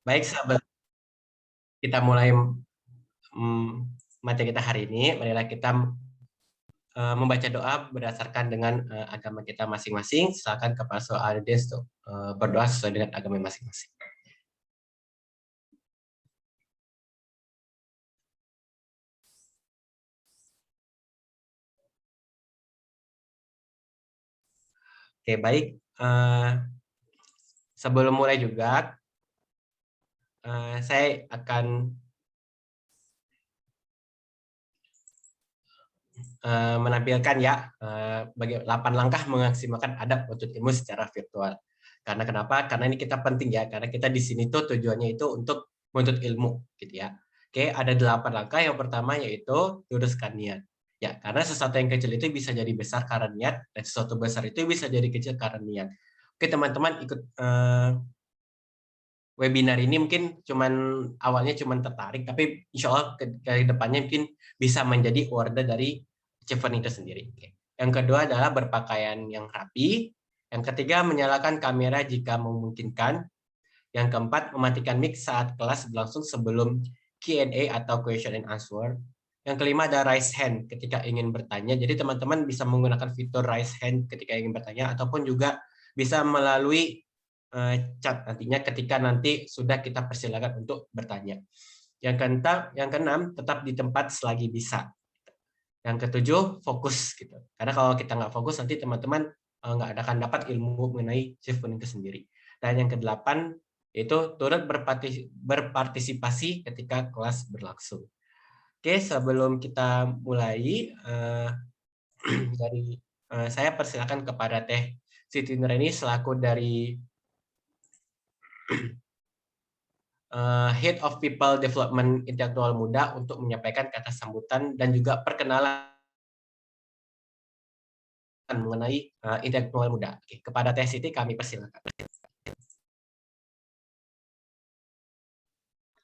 Baik, sahabat, kita mulai materi kita hari ini. Marilah kita membaca doa berdasarkan dengan agama kita masing-masing. Silakan kepada Saudara Ades untuk berdoa sesuai dengan agama masing-masing. Oke, baik. Sebelum mulai juga, saya akan menampilkan ya bagi 8 langkah memaksimalkan adab menuntut ilmu secara virtual. Karena kenapa? Karena ini kita penting ya, karena kita di sini tuh tujuannya itu untuk menuntut ilmu gitu ya. Oke, ada 8 langkah. Yang pertama yaitu luruskan niat. Ya, karena sesuatu yang kecil itu bisa jadi besar karena niat, dan sesuatu besar itu bisa jadi kecil karena niat. Oke, teman-teman ikut webinar ini mungkin awalnya cuman tertarik, tapi insya Allah ke depannya mungkin bisa menjadi order dari achievement itu sendiri. Yang kedua adalah berpakaian yang rapi. Yang ketiga, menyalakan kamera jika memungkinkan. Yang keempat, mematikan mic saat kelas berlangsung sebelum Q&A atau question and answer. Yang kelima ada raise hand ketika ingin bertanya. Jadi teman-teman bisa menggunakan fitur raise hand ketika ingin bertanya, ataupun juga bisa melalui chat nantinya ketika nanti sudah kita persilakan untuk bertanya. Yang keenam, tetap di tempat selagi bisa. Yang ketujuh, fokus gitu. Karena kalau kita nggak fokus nanti teman-teman nggak akan dapat ilmu mengenai achievement itu sendiri. Dan yang kedelapan, yaitu turut berpartisipasi ketika kelas berlangsung. Oke, sebelum kita mulai, saya persilakan kepada Teh Siti Nureni selaku dari Head of People Development Intelektual Muda untuk menyampaikan kata sambutan dan juga perkenalan mengenai intelektual muda. Oke, kepada Teh Siti kami persilakan.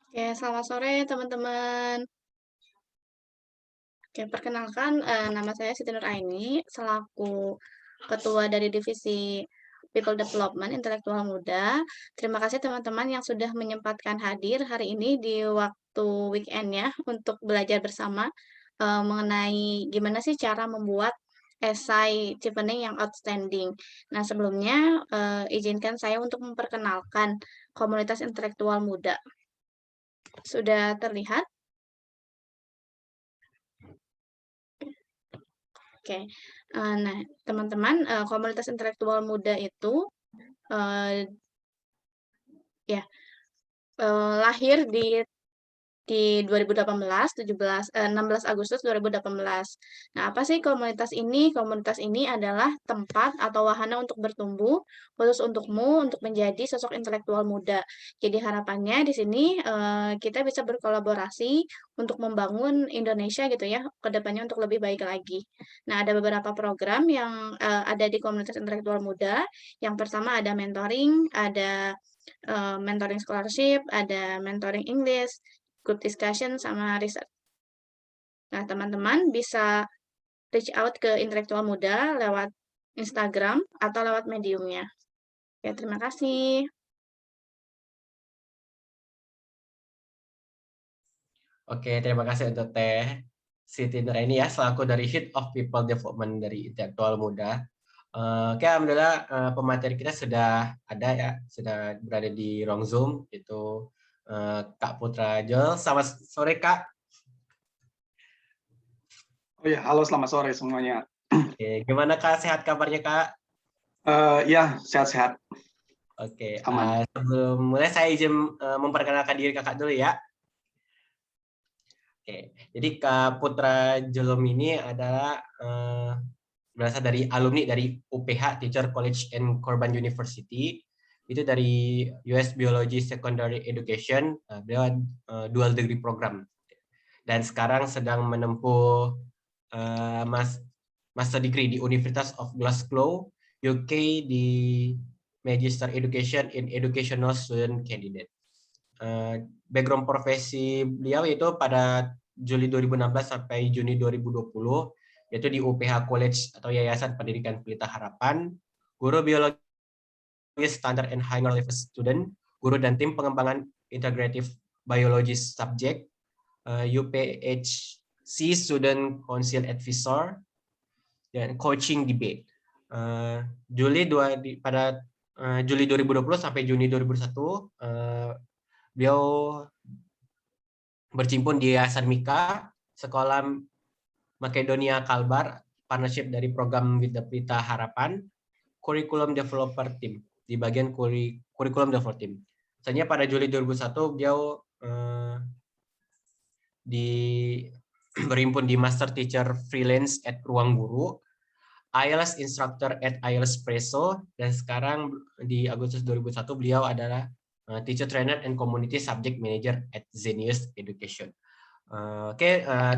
Oke, selamat sore teman-teman. Oke, perkenalkan nama saya Siti Nuraini selaku Ketua dari Divisi People Development Intelektual Muda. Terima kasih teman-teman yang sudah menyempatkan hadir hari ini di waktu weekend ya untuk belajar bersama mengenai gimana sih cara membuat esai chevening yang outstanding. Nah, sebelumnya izinkan saya untuk memperkenalkan komunitas intelektual muda. Sudah terlihat? Oke. Nah, teman-teman, komunitas intelektual muda itu, ya, lahir di 2018, 16 Agustus 2018. Nah, apa sih komunitas ini? Komunitas ini adalah tempat atau wahana untuk bertumbuh, khusus untukmu untuk menjadi sosok intelektual muda. Jadi harapannya di sini kita bisa berkolaborasi untuk membangun Indonesia gitu ya, ke depannya untuk lebih baik lagi. Nah, ada beberapa program yang ada di komunitas intelektual muda. Yang pertama ada mentoring, ada mentoring scholarship, ada mentoring English, group discussion, sama riset. Nah, teman-teman bisa reach out ke intelektual muda lewat Instagram atau lewat mediumnya. Ya, terima kasih. Oke, terima kasih untuk Teh Siti Nuraini ya selaku dari Head of People Development dari Intelektual Muda. Oke, alhamdulillah pemateri kita sudah ada ya, sudah berada di ruang Zoom, itu Kak Putra Jol. Selamat sore Kak. Oh ya, halo, selamat sore semuanya. Oke, gimana Kak? Sehat kabarnya Kak? Ya, sehat-sehat. Oke, Aman. sebelum mulai saya izin memperkenalkan diri Kakak dulu ya. Oke, jadi Kak Putra Jolom ini adalah berasal dari alumni dari UPH Teacher College and Corban University. Itu dari US Biology Secondary Education. Beliau dual degree program. Dan sekarang sedang menempuh master degree di University of Glasgow, UK di Magister Education in Educational Student Candidate. Background profesi beliau itu pada Juli 2016 sampai Juni 2020, yaitu di UPH College atau Yayasan Pendidikan Pelita Harapan, guru biologi standar and higher level student, guru dan tim pengembangan Integrative Biology subject, UPHC Student Council Advisor, dan Coaching Debate. Pada Juli 2020 sampai Juni 2021, beliau bercimpun di Yayasan Mika, Sekolah Makedonia Kalbar, partnership dari program With the Pelita Harapan, Curriculum Developer Team, di bagian Curriculum Developer Team. Misalnya pada Juli 2001 beliau berhimpun di Master Teacher Freelance at Ruang Guru, IELTS Instructor at IELTS Presso, dan sekarang di Agustus 2001 beliau adalah Teacher Trainer and Community Subject Manager at Zenius Education.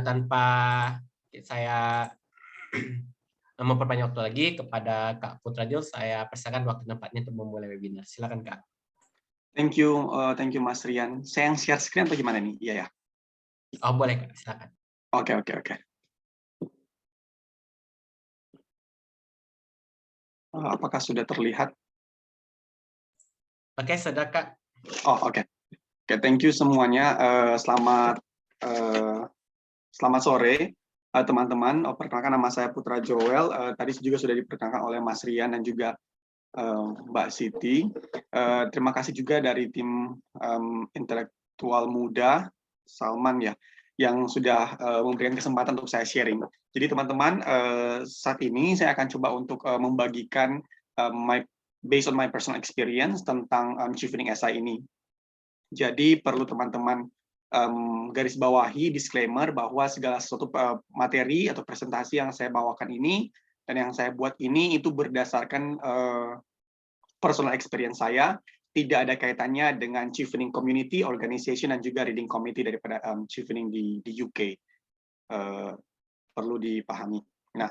Tanpa saya memperpanjang waktu lagi, kepada Kak Putra Jul, saya persilakan waktu tempatnya untuk memulai webinar. Silakan Kak. Thank you Mas Rian. Saya yang share screen atau gimana nih? Iya ya. Oh boleh Kak, silakan. Oke. Apakah sudah terlihat? Oke, sudah Kak. Oh oke. Thank you semuanya. Selamat sore teman-teman. Perkenalkan, nama saya Putra Joel. Tadi juga sudah diperkenalkan oleh Mas Rian dan juga Mbak Siti. Terima kasih juga dari tim intelektual muda Salman ya, yang sudah memberikan kesempatan untuk saya sharing. Jadi teman-teman, saat ini saya akan coba untuk membagikan based on my personal experience tentang Chevening SI ini. Jadi perlu teman-teman garis bawahi disclaimer bahwa segala sesuatu materi atau presentasi yang saya bawakan ini dan yang saya buat ini itu berdasarkan personal experience saya, tidak ada kaitannya dengan Chevening Community, Organization, dan juga Reading Committee daripada Chevening di UK. Perlu dipahami. Nah,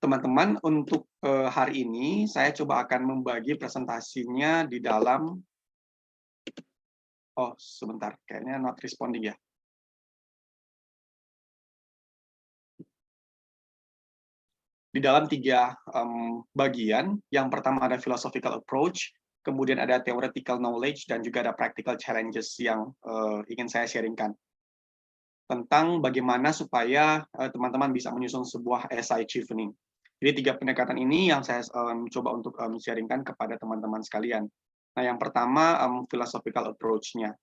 teman-teman, untuk hari ini saya coba akan membagi presentasinya di dalam, oh sebentar, kayaknya not responding ya. Di dalam 3 bagian. Yang pertama ada philosophical approach, kemudian ada theoretical knowledge, dan juga ada practical challenges yang ingin saya sharingkan tentang bagaimana supaya teman-teman bisa menyusun sebuah SI Chevening. Jadi 3 pendekatan ini yang saya coba untuk sharingkan kepada teman-teman sekalian. Nah, yang pertama philosophical approach-nya.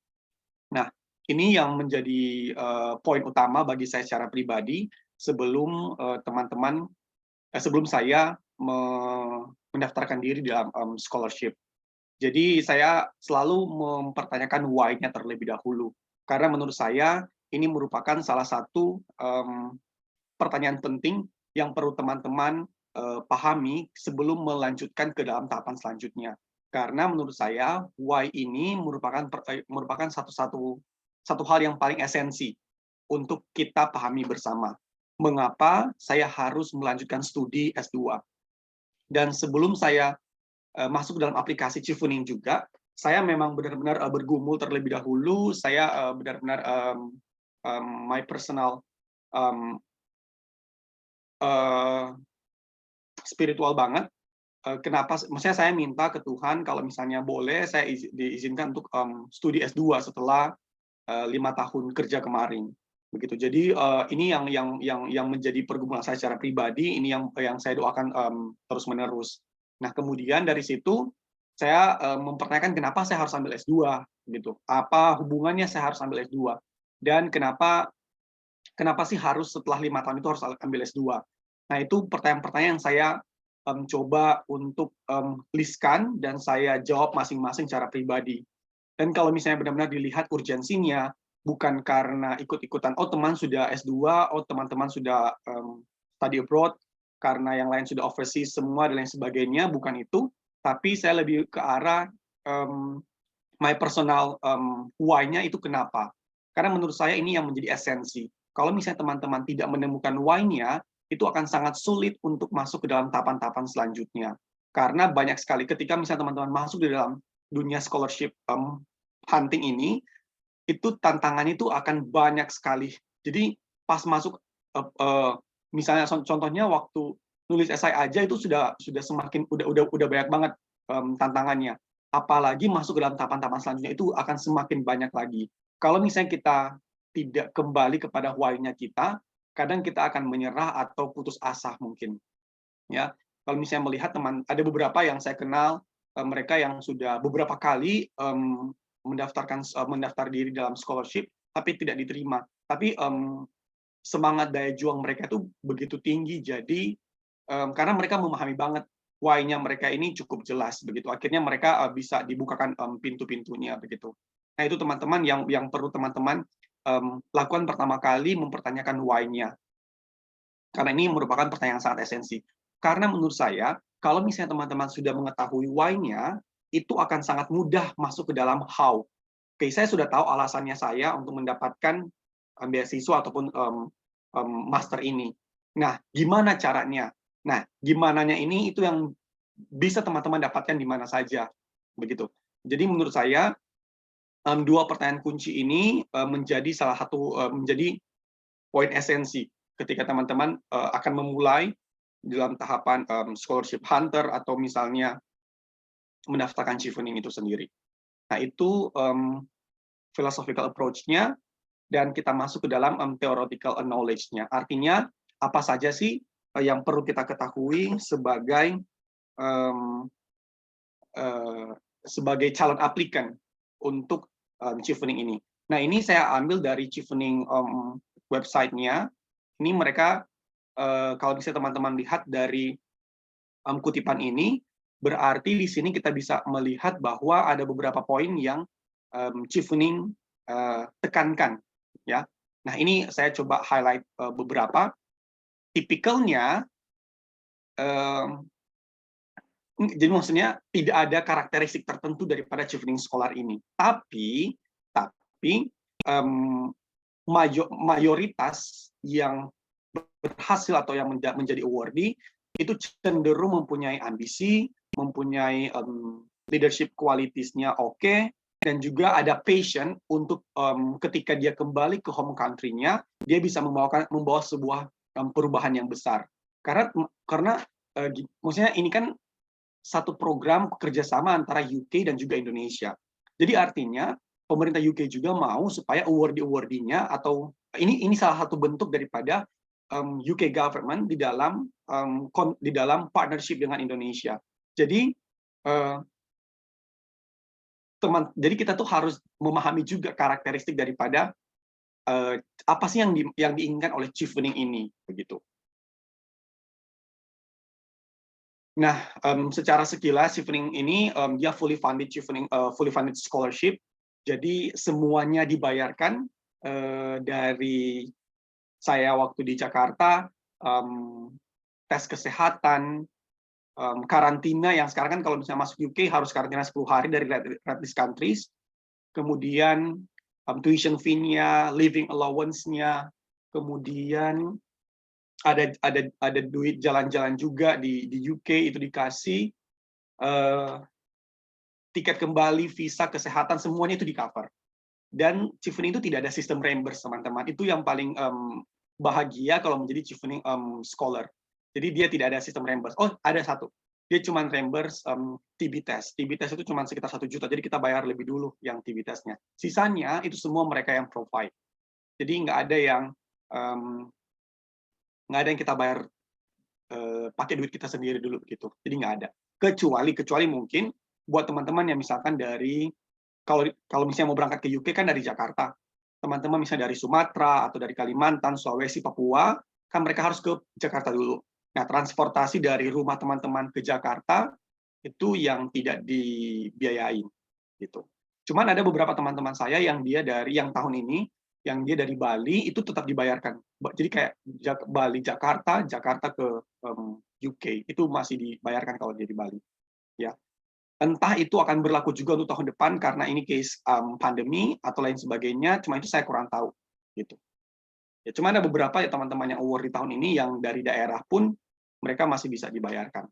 Nah, ini yang menjadi poin utama bagi saya secara pribadi sebelum sebelum saya mendaftarkan diri dalam scholarship. Jadi saya selalu mempertanyakan why-nya terlebih dahulu. Karena menurut saya ini merupakan salah satu pertanyaan penting yang perlu teman-teman pahami sebelum melanjutkan ke dalam tahapan selanjutnya. Karena menurut saya why ini merupakan satu hal yang paling esensi untuk kita pahami bersama. Mengapa saya harus melanjutkan studi S2. Dan sebelum saya masuk dalam aplikasi Chevening juga, saya memang benar-benar bergumul terlebih dahulu. Saya benar-benar my personal spiritual banget. Kenapa? Maksudnya saya minta ke Tuhan kalau misalnya boleh saya diizinkan untuk studi S2 setelah 5 tahun kerja kemarin. Begitu. Jadi ini yang menjadi pergumulan saya secara pribadi, ini yang saya doakan terus-menerus. Nah, kemudian dari situ saya mempertanyakan kenapa saya harus ambil S2 gitu. Apa hubungannya saya harus ambil S2? Dan kenapa sih harus setelah 5 tahun itu harus ambil S2? Nah, itu pertanyaan-pertanyaan yang saya coba untuk listkan dan saya jawab masing-masing secara pribadi. Dan kalau misalnya benar-benar dilihat urgensinya, bukan karena ikut-ikutan, oh teman sudah S2, oh teman-teman sudah study abroad, karena yang lain sudah overseas semua dan lain sebagainya, bukan itu. Tapi saya lebih ke arah my personal why-nya itu kenapa. Karena menurut saya ini yang menjadi esensi. Kalau misalnya teman-teman tidak menemukan why-nya, itu akan sangat sulit untuk masuk ke dalam tahapan-tahapan selanjutnya. Karena banyak sekali ketika misalnya teman-teman masuk di dalam dunia scholarship hunting ini, itu tantangannya itu akan banyak sekali. Jadi pas masuk, misalnya contohnya waktu nulis esai aja itu sudah semakin udah banyak banget tantangannya. apalagi masuk ke dalam tahapan-tahapan selanjutnya itu akan semakin banyak lagi. Kalau misalnya kita tidak kembali kepada why-nya kita, kadang kita akan menyerah atau putus asa mungkin. Ya, kalau misalnya melihat ada beberapa yang saya kenal, mereka yang sudah beberapa kali mendaftar diri dalam scholarship, tapi tidak diterima. Tapi semangat daya juang mereka itu begitu tinggi, jadi karena mereka memahami banget why-nya mereka ini cukup jelas begitu. Akhirnya mereka bisa dibukakan pintu-pintunya begitu. Nah, itu teman-teman yang perlu teman-teman lakukan pertama kali, mempertanyakan why-nya. Karena ini merupakan pertanyaan yang sangat esensi. Karena menurut saya, kalau misalnya teman-teman sudah mengetahui why-nya, itu akan sangat mudah masuk ke dalam how. Oke, saya sudah tahu alasannya saya untuk mendapatkan beasiswa ataupun master ini. Nah, gimana caranya? Nah, gimananya ini itu yang bisa teman-teman dapatkan di mana saja, begitu. Jadi menurut saya dua pertanyaan kunci ini menjadi salah satu menjadi poin esensi ketika teman-teman akan memulai dalam tahapan scholarship hunter atau misalnya mendaftarkan chevening itu sendiri. Nah, itu philosophical approach-nya, dan kita masuk ke dalam theoretical knowledge-nya. Artinya, apa saja sih yang perlu kita ketahui sebagai calon aplikan untuk chevening ini. Nah, ini saya ambil dari chevening website-nya. Ini mereka, kalau bisa teman-teman lihat dari kutipan ini, berarti di sini kita bisa melihat bahwa ada beberapa poin yang chevening tekankan. Ya, nah ini saya coba highlight beberapa. Tipikalnya, jadi maksudnya tidak ada karakteristik tertentu daripada chevening scholar ini. Tapi mayoritas yang berhasil atau yang menjadi awardee itu cenderung mempunyai ambisi, mempunyai leadership qualities-nya oke, dan juga ada passion untuk ketika dia kembali ke home country-nya, dia bisa membawa sebuah perubahan yang besar. Karena maksudnya ini kan satu program kerjasama antara UK dan juga Indonesia. Jadi artinya pemerintah UK juga mau supaya awardee-nya atau ini salah satu bentuk daripada UK government di dalam partnership dengan Indonesia. Jadi jadi kita tuh harus memahami juga karakteristik daripada apa sih yang diinginkan oleh chevening ini, begitu. Nah, secara sekilas chevening ini dia fully funded scholarship. Jadi semuanya dibayarkan dari saya waktu di Jakarta, tes kesehatan, karantina yang sekarang kan kalau misalnya masuk UK harus karantina 10 hari dari red list countries, kemudian tuition fee-nya, living allowance-nya, kemudian ada duit jalan-jalan juga di UK itu dikasih, tiket kembali, visa, kesehatan, semuanya itu di-cover. Dan chevening itu tidak ada sistem reimburse, teman-teman. Itu yang paling bahagia kalau menjadi chevening scholar. Jadi dia tidak ada sistem reimburse. Oh, ada satu. Dia cuma reimburse TB test. TB test itu cuma sekitar 1 juta. Jadi kita bayar lebih dulu yang TB testnya. Sisanya itu semua mereka yang provide. Jadi nggak ada yang kita bayar pakai duit kita sendiri dulu gitu. Jadi nggak ada. Kecuali mungkin buat teman-teman yang misalkan dari kalau misalnya mau berangkat ke UK kan dari Jakarta. Teman-teman misalnya dari Sumatera atau dari Kalimantan, Sulawesi, Papua, kan mereka harus ke Jakarta dulu. Nah, transportasi dari rumah teman-teman ke Jakarta itu yang tidak dibiayain gitu. Cuman ada beberapa teman-teman saya yang tahun ini yang dia dari Bali itu tetap dibayarkan. Jadi kayak Bali Jakarta ke UK itu masih dibayarkan kalau dia di Bali. Ya. Entah itu akan berlaku juga untuk tahun depan karena ini case pandemi atau lain sebagainya, cuma itu saya kurang tahu gitu. Ya, cuma ada beberapa ya teman-teman yang award di tahun ini yang dari daerah pun mereka masih bisa dibayarkan.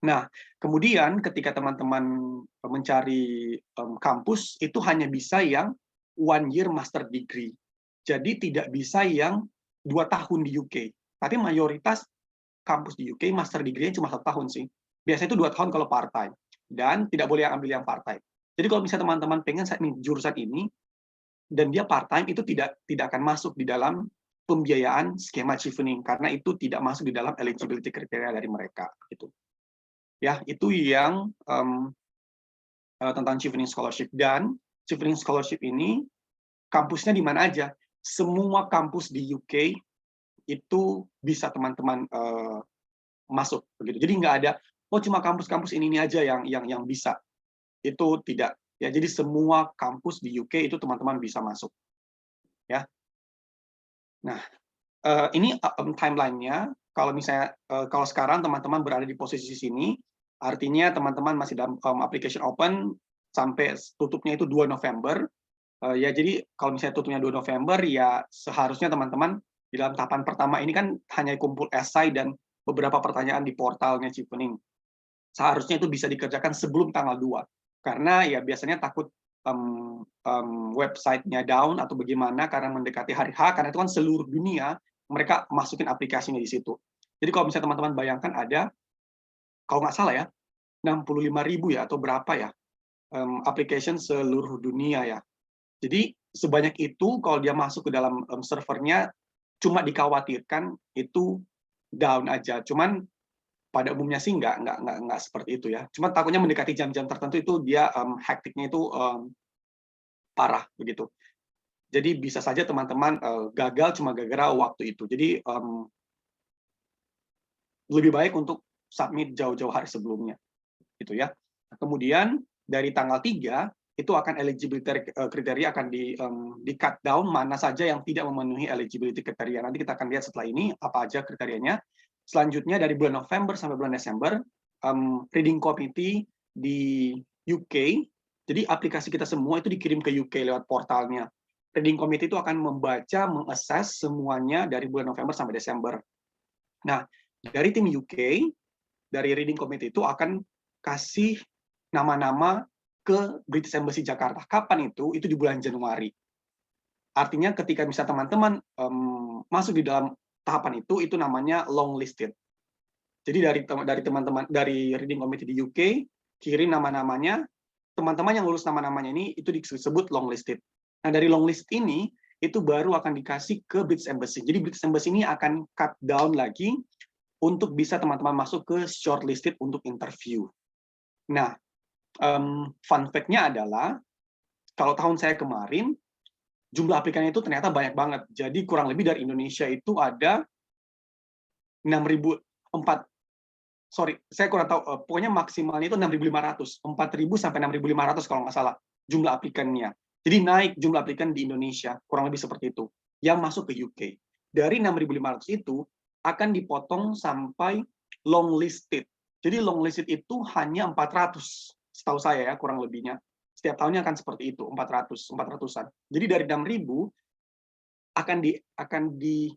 Nah, kemudian ketika teman-teman mencari kampus itu hanya bisa yang 1 year master degree. Jadi tidak bisa yang 2 tahun di UK. Tapi mayoritas kampus di UK master degree-nya cuma 1 tahun sih. Biasanya itu 2 tahun kalau part time. dan tidak boleh ambil yang part-time. Jadi kalau misalnya teman-teman pengen jurusan ini, dan dia part-time, itu tidak akan masuk di dalam pembiayaan skema chevening, karena itu tidak masuk di dalam eligibility kriteria dari mereka. Gitu. Ya, itu yang tentang chevening scholarship. Dan chevening scholarship ini kampusnya di mana aja? Semua kampus di UK itu bisa teman-teman masuk begitu. Jadi nggak ada cuma kampus-kampus ini aja yang bisa. Itu tidak. Ya, jadi semua kampus di UK itu teman-teman bisa masuk. Ya. Nah, ini timeline-nya. Kalau misalnya kalau sekarang teman-teman berada di posisi sini, artinya teman-teman masih dalam application open sampai tutupnya itu 2 November. Ya, jadi kalau misalnya tutupnya 2 November, ya seharusnya teman-teman di dalam tahapan pertama ini kan hanya kumpul esai dan beberapa pertanyaan di portalnya Chevening. Seharusnya itu bisa dikerjakan sebelum tanggal 2. Karena ya biasanya takut website-nya down atau bagaimana karena mendekati hari H, karena itu kan seluruh dunia mereka masukin aplikasinya di situ. Jadi kalau misalnya teman-teman bayangkan ada, kalau nggak salah ya, 65.000 ya atau berapa ya, application seluruh dunia ya. Jadi sebanyak itu kalau dia masuk ke dalam servernya, cuma dikhawatirkan itu down aja. Cuman pada umumnya sih nggak seperti itu ya. Cuma takutnya mendekati jam-jam tertentu itu dia hektiknya itu parah begitu. Jadi bisa saja teman-teman gagal cuma gara-gara waktu itu. Jadi lebih baik untuk submit jauh-jauh hari sebelumnya, gitu ya. Kemudian dari tanggal 3 itu akan eligibility kriteria akan di cut down mana saja yang tidak memenuhi eligibility kriteria. Nanti kita akan lihat setelah ini apa aja kriterianya. Selanjutnya dari bulan November sampai bulan Desember, reading committee di UK. Jadi aplikasi kita semua itu dikirim ke UK lewat portalnya. Reading committee itu akan membaca, mengassess semuanya dari bulan November sampai Desember. Nah, dari tim UK, dari reading committee itu akan kasih nama-nama ke British Embassy Jakarta. Kapan itu? Itu di bulan Januari. Artinya ketika bisa teman-teman masuk di dalam tahapan itu namanya long listed. Jadi dari teman-teman dari reading committee di UK kirim nama-namanya, teman-teman yang lulus nama-namanya ini itu disebut long listed. Nah, dari long list ini itu baru akan dikasih ke British Embassy. Jadi British Embassy ini akan cut down lagi untuk bisa teman-teman masuk ke shortlisted untuk interview. Nah, fun fact-nya adalah kalau tahun saya kemarin jumlah aplikannya itu ternyata banyak banget. Jadi kurang lebih dari Indonesia itu ada 6.004. Sorry, saya kurang tahu. Pokoknya maksimalnya itu 6.500, 4.000 sampai 6.500 kalau nggak salah jumlah aplikannya. Jadi naik jumlah aplikan di Indonesia, kurang lebih seperti itu. Yang masuk ke UK. Dari 6.500 itu akan dipotong sampai long listed. Jadi long listed itu hanya 400, setahu saya ya, kurang lebihnya. Setiap tahunnya akan seperti itu, 400-an. Jadi dari 6.000 akan di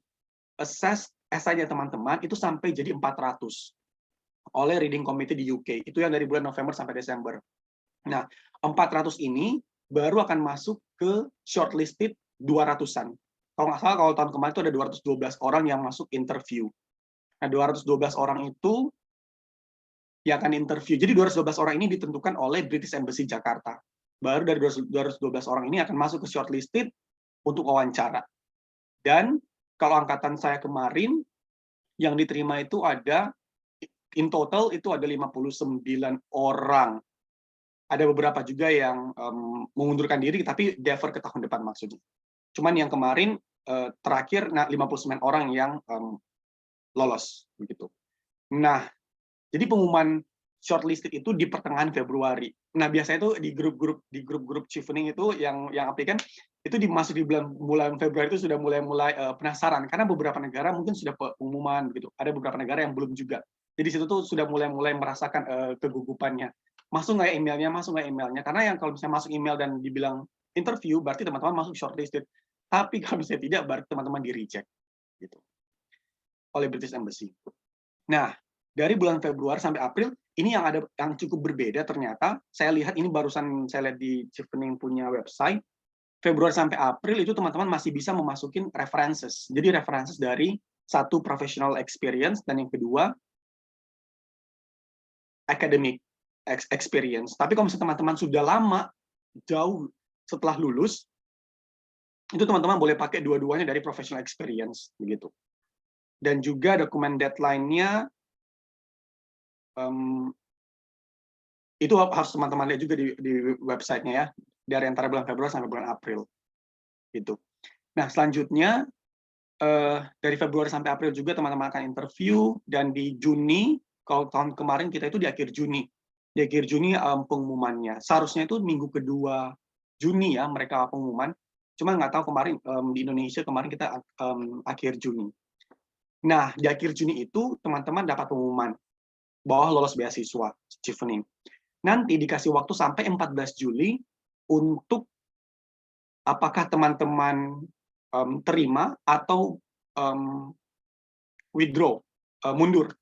assess esainya teman-teman itu sampai jadi 400 oleh reading committee di UK. Itu yang dari bulan November sampai Desember. Nah, 400 ini baru akan masuk ke shortlisted 200-an. Kalau nggak salah, kalau tahun kemarin itu ada 212 orang yang masuk interview. Nah, 212 orang itu yang akan interview. Jadi 212 orang ini ditentukan oleh British Embassy Jakarta. Baru dari 212 orang ini akan masuk ke shortlisted untuk wawancara. Dan kalau angkatan saya kemarin, yang diterima itu ada, in total itu ada 59 orang. Ada beberapa juga yang mengundurkan diri, tapi defer ke tahun depan maksudnya. Cuman yang kemarin terakhir 59 orang yang lolos begitu. Nah, jadi pengumuman shortlisted itu di pertengahan Februari. Nah, biasanya itu di grup-grup chevening itu yang aplikan itu masuk di bulan Februari itu sudah mulai penasaran karena beberapa negara mungkin sudah pengumuman gitu. Ada beberapa negara yang belum juga. Jadi situ tuh sudah mulai merasakan kegugupannya. Masuk nggak emailnya? Karena yang kalau misalnya masuk email dan dibilang interview, berarti teman-teman masuk shortlisted. Tapi kalau misalnya tidak, berarti teman-teman di-reject. Gitu. Oleh British Embassy. Nah, dari bulan Februari sampai April, ini yang cukup berbeda ternyata. Saya lihat ini barusan saya lihat di Chevening punya website. Februari sampai April itu teman-teman masih bisa memasukin references. Jadi references dari satu professional experience dan yang kedua academic. experience. Tapi kalau misalnya teman-teman sudah lama, jauh setelah lulus, itu teman-teman boleh pakai dua-duanya dari professional experience, begitu. Dan juga dokumen deadline-nya, itu harus teman-teman lihat juga di website-nya ya, dari antara bulan Februari sampai bulan April. Gitu. Nah, selanjutnya, dari Februari sampai April juga teman-teman akan interview, dan di Juni, kalau tahun kemarin kita itu di akhir Juni. Di akhir Juni pengumumannya. Seharusnya itu minggu kedua Juni ya mereka pengumuman. Cuma nggak tahu kemarin di Indonesia kemarin kita akhir Juni. Nah, di akhir Juni itu teman-teman dapat pengumuman bahwa lolos beasiswa Chevening. Nanti dikasih waktu sampai 14 Juli untuk apakah teman-teman terima atau withdraw, mundur.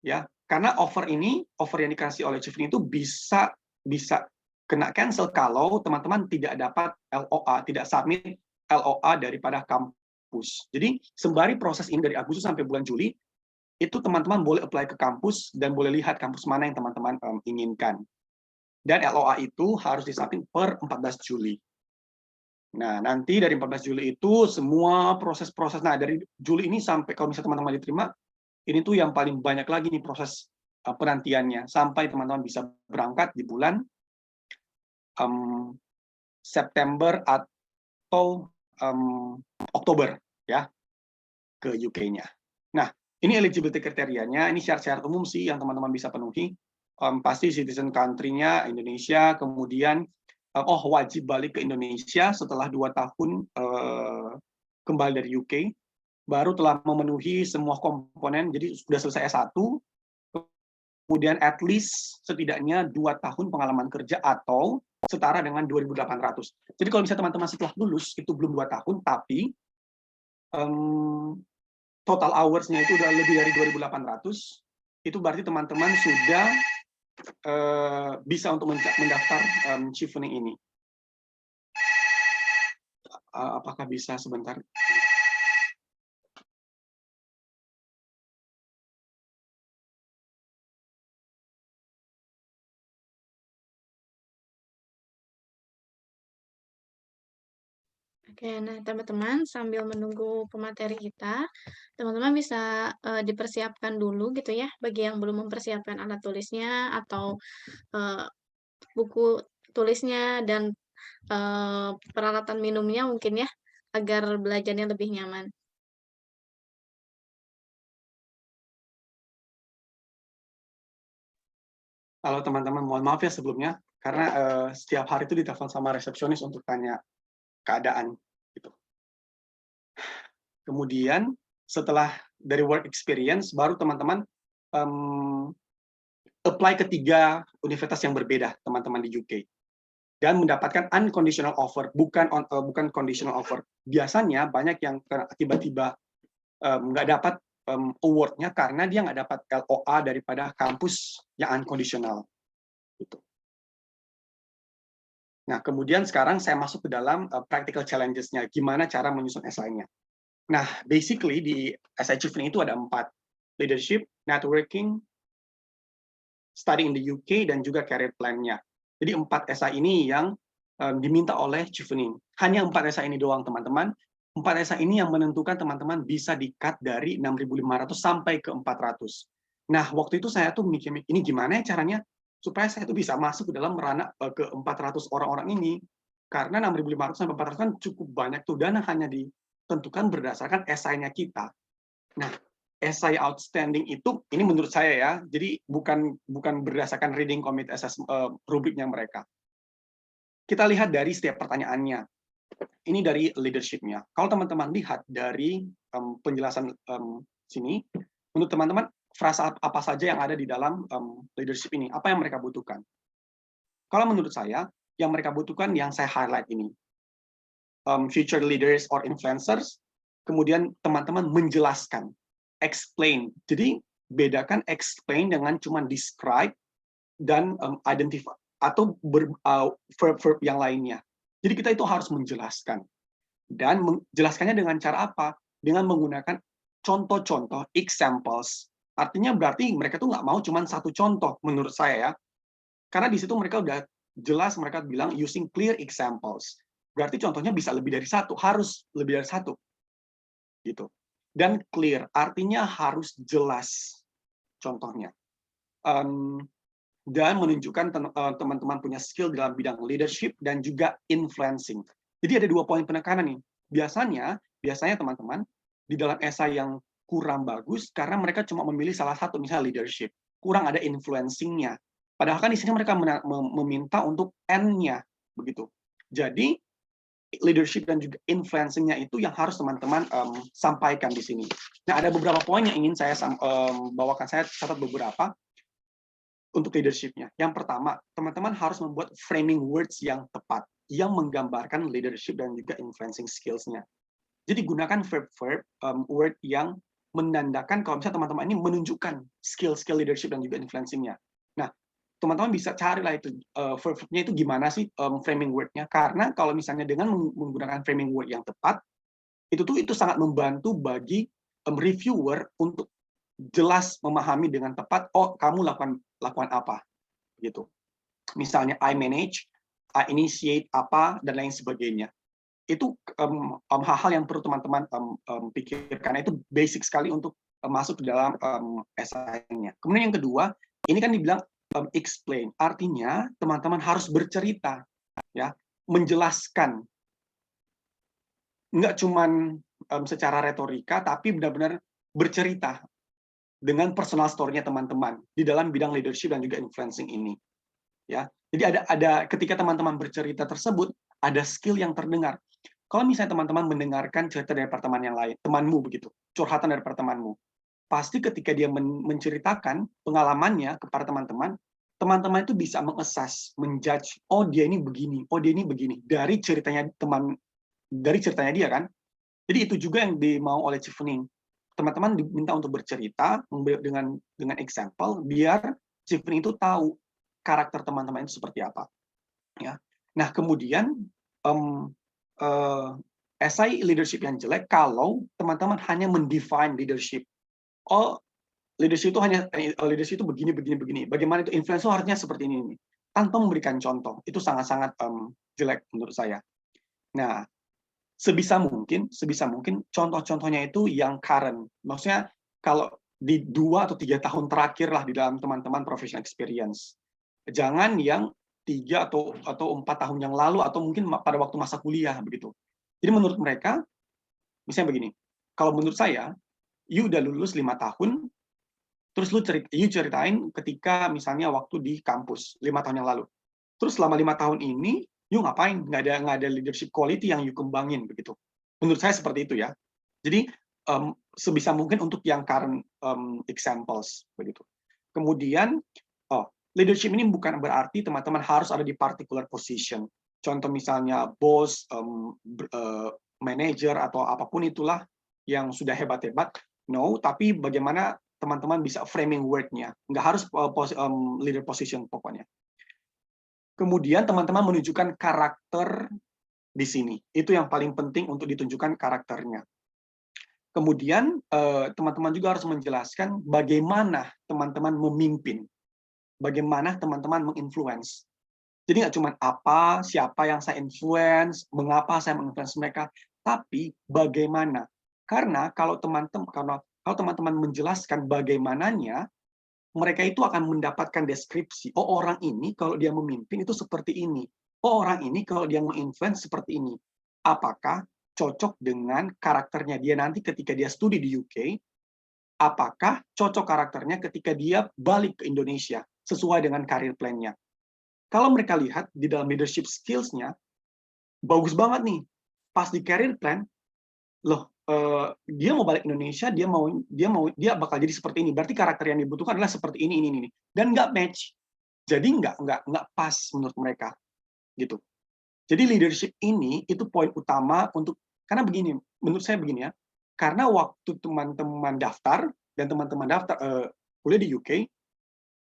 Ya, karena offer yang dikasih oleh Chevening itu bisa kena cancel kalau teman-teman tidak dapat LOA, tidak submit LOA daripada kampus. Jadi sembari proses ini dari Agustus sampai bulan Juli, itu teman-teman boleh apply ke kampus dan boleh lihat kampus mana yang teman-teman inginkan. Dan LOA itu harus disubmit per 14 Juli. Nah, nanti dari 14 Juli itu semua proses-proses, nah dari Juli ini sampai kalau misalnya teman-teman diterima, ini tuh yang paling banyak lagi nih proses penantiannya sampai teman-teman bisa berangkat di bulan September atau Oktober ya ke UK-nya. Nah, ini eligibility kriterianya, ini syarat-syarat umum sih yang teman-teman bisa penuhi. Pasti citizen country-nya Indonesia, kemudian wajib balik ke Indonesia setelah 2 tahun kembali dari UK. Baru telah memenuhi semua komponen, jadi sudah selesai S1, kemudian at least setidaknya 2 tahun pengalaman kerja atau setara dengan 2.800. Jadi kalau misalnya teman-teman setelah lulus, itu belum 2 tahun, tapi total hours-nya itu udah lebih dari 2.800, itu berarti teman-teman sudah bisa untuk mendaftar Chevening ini. Apakah bisa sebentar? Oke, nah teman-teman sambil menunggu pemateri kita, teman-teman bisa dipersiapkan dulu gitu ya, bagi yang belum mempersiapkan alat tulisnya atau buku tulisnya dan peralatan minumnya mungkin ya, agar belajarnya lebih nyaman. Halo teman-teman, mohon maaf ya sebelumnya, karena setiap hari itu ditelepon sama resepsionis untuk tanya keadaan. Gitu. Kemudian setelah dari work experience, baru teman-teman apply ke 3 universitas yang berbeda, teman-teman di UK. Dan mendapatkan unconditional offer, bukan conditional offer. Biasanya banyak yang tiba-tiba nggak dapat award-nya karena dia nggak dapat LOA daripada kampus yang unconditional. Gitu. Nah, kemudian sekarang saya masuk ke dalam practical challenges-nya, gimana cara menyusun esainya. Nah, basically di essay Chevening itu ada 4, leadership, networking, study in the UK, dan juga career plan-nya. Jadi 4 esai ini yang diminta oleh Chevening. Hanya 4 esai ini doang, teman-teman. 4 esai ini yang menentukan teman-teman bisa di-cut dari 6.500 sampai ke 400. Nah, waktu itu saya tuh mikir, ini gimana ya caranya supaya saya tuh bisa masuk ke dalam ranah ke 400 orang-orang ini. Karena 6.500 sampai 400 kan cukup banyak tuh, dan hanya ditentukan berdasarkan esainya kita. Nah, esai outstanding itu, ini menurut saya ya, jadi bukan berdasarkan reading committee assessment rubriknya mereka. Kita lihat dari setiap pertanyaannya. Ini dari leadership-nya. Kalau teman-teman lihat dari penjelasan sini, menurut teman-teman frasa apa saja yang ada di dalam leadership ini? Apa yang mereka butuhkan? Kalau menurut saya, yang mereka butuhkan yang saya highlight ini. Future leaders or influencers, kemudian teman-teman menjelaskan, explain. Jadi bedakan explain dengan cuma describe dan identify atau verb yang lainnya. Jadi kita itu harus menjelaskan. Dan menjelaskannya dengan cara apa? Dengan menggunakan contoh-contoh, examples Artinya berarti mereka tuh nggak mau cuman satu contoh menurut saya ya. Karena di situ mereka udah jelas mereka bilang using clear examples. Berarti contohnya bisa lebih dari satu, harus lebih dari satu gitu. Dan clear artinya harus jelas contohnya. Dan menunjukkan teman-teman punya skill dalam bidang leadership dan juga influencing. Jadi ada 2 poin penekanan nih. Biasanya teman-teman di dalam esai yang kurang bagus karena mereka cuma memilih salah satu, misalnya leadership, kurang ada influencing-nya. Padahal kan di sini mereka meminta untuk N-nya begitu. Jadi leadership dan juga influencing-nya itu yang harus teman-teman sampaikan di sini. Nah, ada beberapa poin yang ingin saya bawakan. Saya catat beberapa untuk leadership-nya. Yang pertama, teman-teman harus membuat framing words yang tepat, yang menggambarkan leadership dan juga influencing skills-nya. Jadi gunakan verb-verb word yang menandakan kalau misalnya teman-teman ini menunjukkan skill-skill leadership dan juga influencing-nya. Nah, teman-teman bisa carilah itu verb-nya itu gimana sih framing word-nya. Karena kalau misalnya dengan menggunakan framing word yang tepat, itu sangat membantu bagi reviewer untuk jelas memahami dengan tepat, oh kamu lakukan apa gitu. Misalnya I manage, I initiate apa dan lain sebagainya. Itu hal-hal yang perlu teman-teman pikirkan. Itu basic sekali untuk masuk ke dalam esainya. Kemudian yang kedua, ini kan dibilang explain. Artinya teman-teman harus bercerita, ya, menjelaskan. Nggak cuman secara retorika, tapi benar-benar bercerita dengan personal story-nya teman-teman di dalam bidang leadership dan juga influencing ini. Ya. Jadi ada ketika teman-teman bercerita tersebut, ada skill yang terdengar. Kalau misalnya teman-teman mendengarkan cerita dari teman yang lain, temanmu begitu, curhatan dari temanmu, pasti ketika dia menceritakan pengalamannya kepada teman-teman, teman-teman itu bisa mengassess, menjudge, oh dia ini begini, oh dia ini begini, dari ceritanya dia kan. Jadi itu juga yang dimau oleh Chevening. Teman-teman diminta untuk bercerita dengan example biar Chevening itu tahu karakter teman-teman itu seperti apa. Ya. Nah, kemudian esai leadership yang jelek kalau teman-teman hanya mendefine leadership. Oh, leadership itu begini. Bagaimana itu influence harusnya seperti ini. Tanpa memberikan contoh. Itu sangat-sangat jelek menurut saya. Nah, sebisa mungkin contoh-contohnya itu yang current. Maksudnya kalau di 2 atau 3 tahun terakhir lah di dalam teman-teman professional experience. Jangan yang 3 atau 4 tahun yang lalu atau mungkin pada waktu masa kuliah begitu. Jadi menurut mereka, misalnya begini, kalau menurut saya, you udah lulus 5 tahun, terus you ceritain ketika misalnya waktu di kampus 5 tahun yang lalu. Terus selama 5 tahun ini, you ngapain? Nggak ada leadership quality yang you kembangin begitu. Menurut saya seperti itu ya. Jadi sebisa mungkin untuk yang current examples begitu. Kemudian leadership ini bukan berarti teman-teman harus ada di particular position. Contoh misalnya bos, manager atau apapun itulah yang sudah hebat-hebat. No, tapi bagaimana teman-teman bisa framing word-nya. Nggak harus leader position pokoknya. Kemudian teman-teman menunjukkan karakter di sini. Itu yang paling penting untuk ditunjukkan karakternya. Kemudian teman-teman juga harus menjelaskan bagaimana teman-teman memimpin. Bagaimana teman-teman menginfluence. Jadi nggak cuma siapa yang saya influence, mengapa saya menginfluence mereka, tapi bagaimana. Karena kalau teman-teman menjelaskan bagaimananya, mereka itu akan mendapatkan deskripsi. Oh, orang ini kalau dia memimpin itu seperti ini. Oh, orang ini kalau dia menginfluence seperti ini. Apakah cocok dengan karakternya dia nanti ketika dia studi di UK? Apakah cocok karakternya ketika dia balik ke Indonesia sesuai dengan career plan-nya? Kalau mereka lihat di dalam leadership skills-nya, bagus banget nih. Pas di career plan, loh, dia mau balik Indonesia, dia bakal jadi seperti ini. Berarti karakter yang dibutuhkan adalah seperti ini. Dan nggak match. Jadi nggak pas menurut mereka. Gitu. Jadi leadership ini itu poin utama karena begini, menurut saya begini ya. Karena waktu teman-teman daftar dan teman-teman daftar kuliah di UK,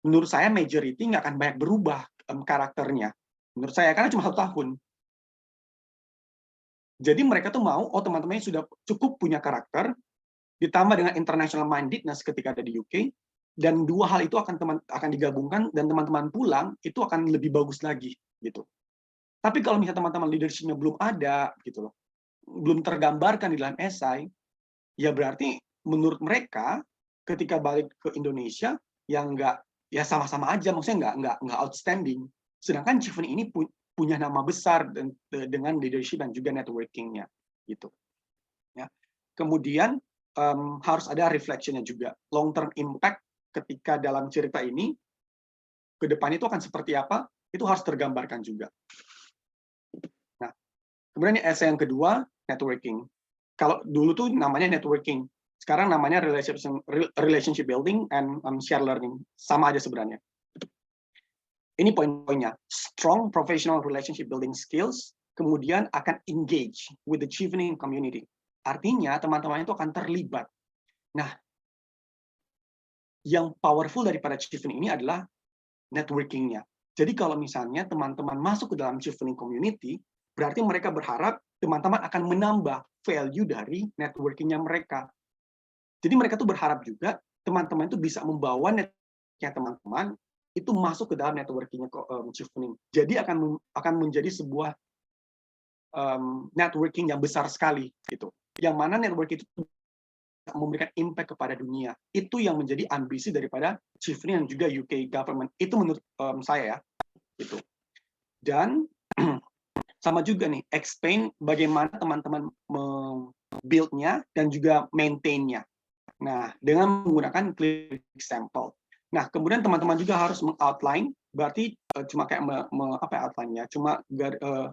menurut saya majority nggak akan banyak berubah karakternya. Menurut saya, karena cuma 1 tahun. Jadi mereka tuh mau, teman-temannya sudah cukup punya karakter, ditambah dengan international mindedness ketika ada di UK, dan dua hal itu akan digabungkan, dan teman-teman pulang itu akan lebih bagus lagi gitu. Tapi kalau misalnya teman-teman leadership-nya belum ada gitu loh, belum tergambarkan di dalam esai, ya berarti menurut mereka ketika balik ke Indonesia yang ya sama-sama aja, maksudnya nggak outstanding. Sedangkan Chevening ini punya nama besar dengan leadership dan juga networking-nya gitu. Ya. Kemudian harus ada reflection-nya juga, long term impact ketika dalam cerita ini ke depan itu akan seperti apa, itu harus tergambarkan juga. Nah, kemudian esai yang kedua, networking. Kalau dulu tuh namanya networking, sekarang namanya relationship building and share learning, sama aja sebenarnya. Ini poin-poinnya, strong professional relationship building skills, kemudian akan engage with the Chevening community. Artinya teman-teman itu akan terlibat. Nah, yang powerful daripada Chevening ini adalah networking-nya. Jadi kalau misalnya teman-teman masuk ke dalam Chevening community, berarti mereka berharap teman-teman akan menambah value dari networking-nya mereka. Jadi mereka tuh berharap juga teman-teman itu bisa membawa networking-nya teman-teman itu masuk ke dalam networking-nya Chevening. Jadi akan menjadi sebuah networking yang besar sekali gitu. Yang mana network itu memberikan impact kepada dunia. Itu yang menjadi ambisi daripada Chevening dan juga UK government. Itu menurut saya ya. Gitu. Dan sama juga nih, explain bagaimana teman-teman build-nya dan juga maintain-nya. Nah, dengan menggunakan clear example. Nah, kemudian teman-teman juga harus meng-outline, berarti cuma kayak outline-nya, cuma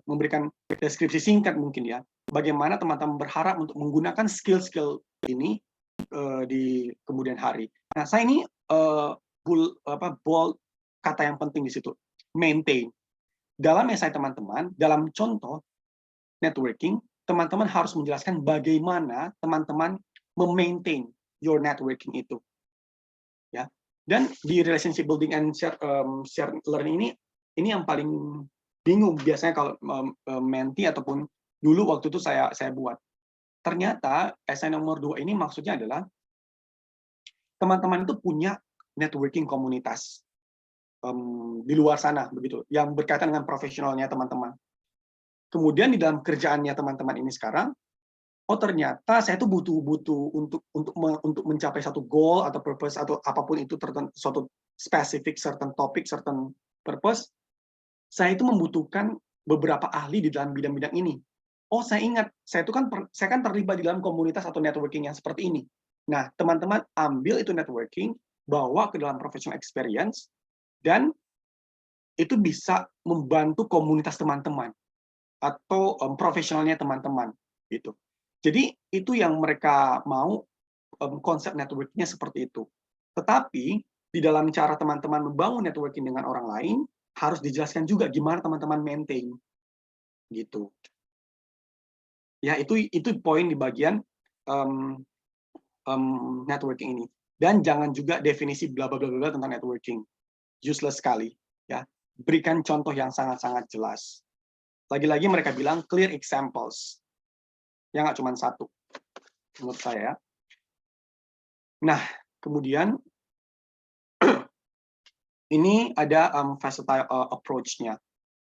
memberikan deskripsi singkat mungkin ya. Bagaimana teman-teman berharap untuk menggunakan skill-skill ini di kemudian hari. Nah, saya ini bold kata yang penting di situ, maintain. Dalam esai teman-teman, dalam contoh networking, teman-teman harus menjelaskan bagaimana teman-teman memaintain your networking itu. Ya. Dan di relationship building and share learning ini yang paling bingung biasanya kalau menti ataupun dulu waktu itu saya buat. Ternyata esai nomor 2 ini maksudnya adalah teman-teman itu punya networking komunitas di luar sana begitu, yang berkaitan dengan profesionalnya teman-teman. Kemudian di dalam kerjaannya teman-teman ini sekarang, oh ternyata saya tuh butuh untuk mencapai satu goal atau purpose atau apapun itu suatu spesifik certain topic, certain purpose, saya itu membutuhkan beberapa ahli di dalam bidang-bidang ini. Oh, saya ingat, saya kan terlibat di dalam komunitas atau networking yang seperti ini. Nah, teman-teman ambil itu networking, bawa ke dalam professional experience, dan itu bisa membantu komunitas teman-teman atau profesionalnya teman-teman gitu. Jadi itu yang mereka mau, konsep networking-nya seperti itu. Tetapi di dalam cara teman-teman membangun networking dengan orang lain harus dijelaskan juga gimana teman-teman maintain gitu. Ya, itu poin di bagian networking ini. Dan jangan juga definisi bla bla bla tentang networking. Useless sekali, ya. Berikan contoh yang sangat-sangat jelas. Lagi-lagi mereka bilang clear examples. Ya nggak cuma satu, menurut saya. Nah, kemudian ini ada versatile approach-nya.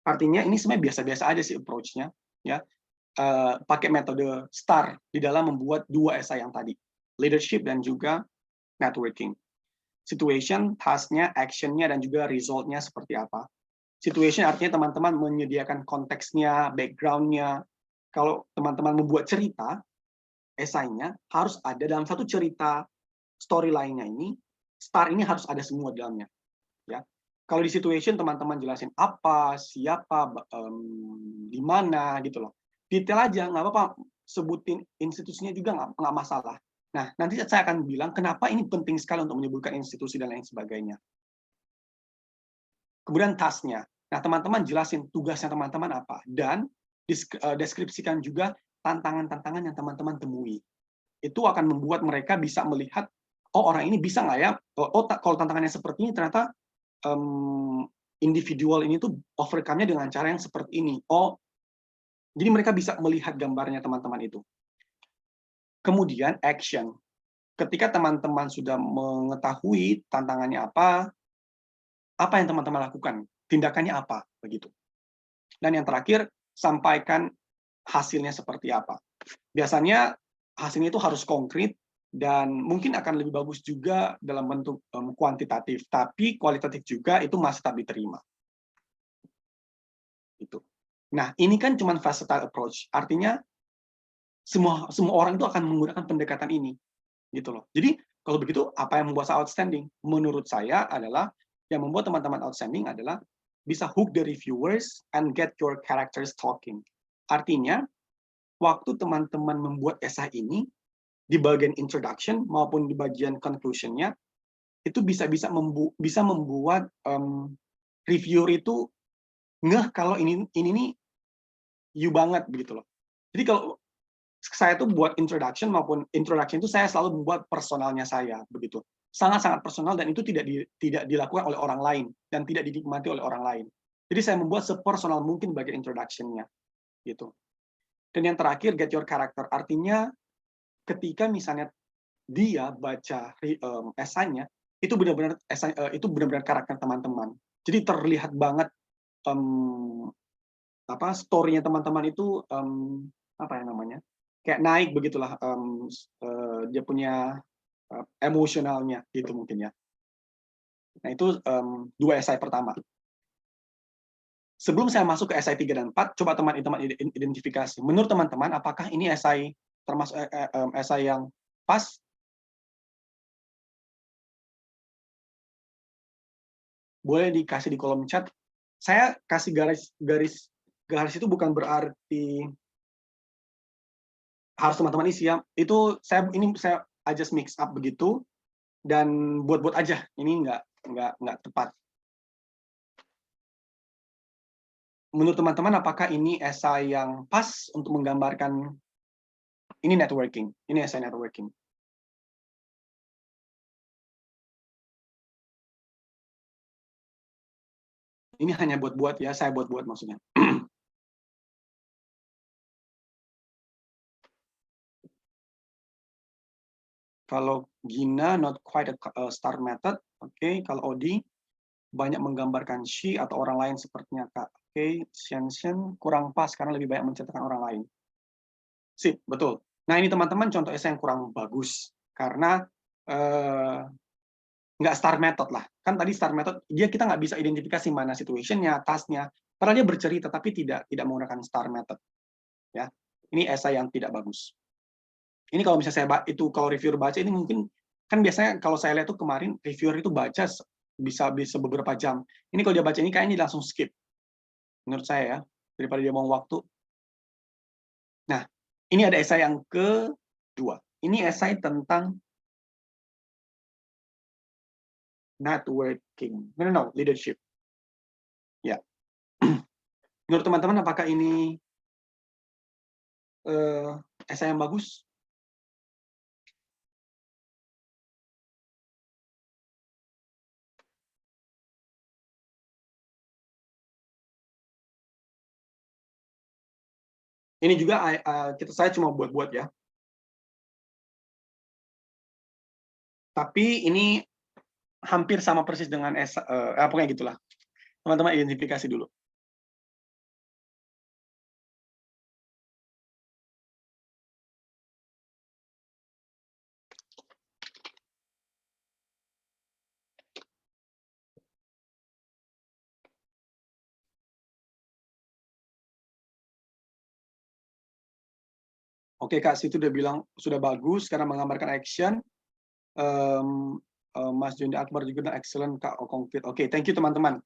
Artinya ini sebenarnya biasa-biasa aja sih approach-nya, ya. Pakai metode STAR di dalam membuat 2 esai yang tadi, leadership dan juga networking. Situation, task-nya, action-nya, dan juga result-nya seperti apa. Situation artinya teman-teman menyediakan konteksnya, background-nya. Kalau teman-teman membuat cerita, esainya harus ada dalam satu cerita storyline-nya ini, STAR ini harus ada semua di dalamnya. Ya. Kalau di situation teman-teman jelasin apa, siapa, di mana gitu loh. Detail aja, nggak apa-apa, sebutin institusinya juga nggak masalah. Nah, nanti saya akan bilang kenapa ini penting sekali untuk menyebutkan institusi dan lain sebagainya. Kemudian task-nya. Nah, teman-teman jelasin tugasnya teman-teman apa. Dan deskripsikan juga tantangan-tantangan yang teman-teman temui. Itu akan membuat mereka bisa melihat, oh orang ini bisa nggak ya? Oh, kalau tantangannya seperti ini, ternyata individual ini tuh overcome-nya dengan cara yang seperti ini. Oh, jadi mereka bisa melihat gambarnya teman-teman itu. Kemudian action. ketika teman-teman sudah mengetahui tantangannya apa yang teman-teman lakukan? Tindakannya apa? Begitu. Dan yang terakhir, sampaikan hasilnya seperti apa. Biasanya hasilnya itu harus konkret dan mungkin akan lebih bagus juga dalam bentuk kuantitatif, tapi kualitatif juga itu masih tetap diterima. Itu. Nah, ini kan cuma versatile approach. Artinya semua orang itu akan menggunakan pendekatan ini, gitu loh. Jadi kalau begitu, apa yang membuat saya outstanding? Menurut saya adalah yang membuat teman-teman outstanding adalah bisa hook the reviewers and get your characters talking. Artinya, waktu teman-teman membuat esai ini, di bagian introduction maupun di bagian conclusion-nya, itu bisa membuat reviewer itu ngeh kalau ini nih you banget begitu loh. Jadi kalau saya tuh buat introduction itu saya selalu membuat personalnya saya begitu. Sangat-sangat personal dan itu tidak dilakukan oleh orang lain dan tidak dinikmati oleh orang lain. Jadi saya membuat sepersonal mungkin bagian introduction-nya gitu. Dan yang terakhir get your character, artinya ketika misalnya dia baca esainya itu benar-benar karakter teman-teman. Jadi terlihat banget story-nya teman-teman itu apa ya namanya? Kayak naik begitulah dia punya emosionalnya gitu mungkin ya. Nah, itu 2 esai pertama. Sebelum saya masuk ke esai 3 dan 4, coba teman-teman identifikasi. Menurut teman-teman, apakah ini esai termasuk esai yang pas? Boleh dikasih di kolom chat. Saya kasih garis itu bukan berarti harus teman-teman isi ya. Itu saya just mix up begitu dan buat aja. Ini nggak tepat. Menurut teman-teman, apakah ini esai yang pas untuk menggambarkan ini networking? Ini esai networking. Ini hanya buat ya, saya buat maksudnya. Kalau Gina, not quite a star method. Oke. Kalau Odi, banyak menggambarkan she atau orang lain sepertinya Kak. Oke. Shen kurang pas karena lebih banyak menceritakan orang lain. Sip, betul. Nah, ini teman-teman contoh esai yang kurang bagus. Karena nggak star method lah. Kan tadi star method, kita nggak bisa identifikasi mana situation-nya, task-nya. Padahal dia bercerita, tapi tidak menggunakan star method. Ya, ini esai yang tidak bagus. Ini kalau misalnya kalau reviewer baca, ini mungkin, kan biasanya kalau saya lihat tuh kemarin, reviewer itu baca bisa beberapa jam. Ini kalau dia baca ini, kayaknya dia langsung skip. Menurut saya ya, daripada dia mau waktu. Nah, ini ada esai yang kedua. Ini esai tentang networking. No, leadership. Ya. Menurut teman-teman, apakah ini esai yang bagus? Ini juga saya cuma buat ya. Tapi ini hampir sama persis dengan pokoknya gitulah. Teman-teman identifikasi dulu. Oke Kak, situ udah bilang sudah bagus karena menggambarkan action. Mas Jondi Akbar juga excellent Kak, konkret. Oke, thank you teman-teman.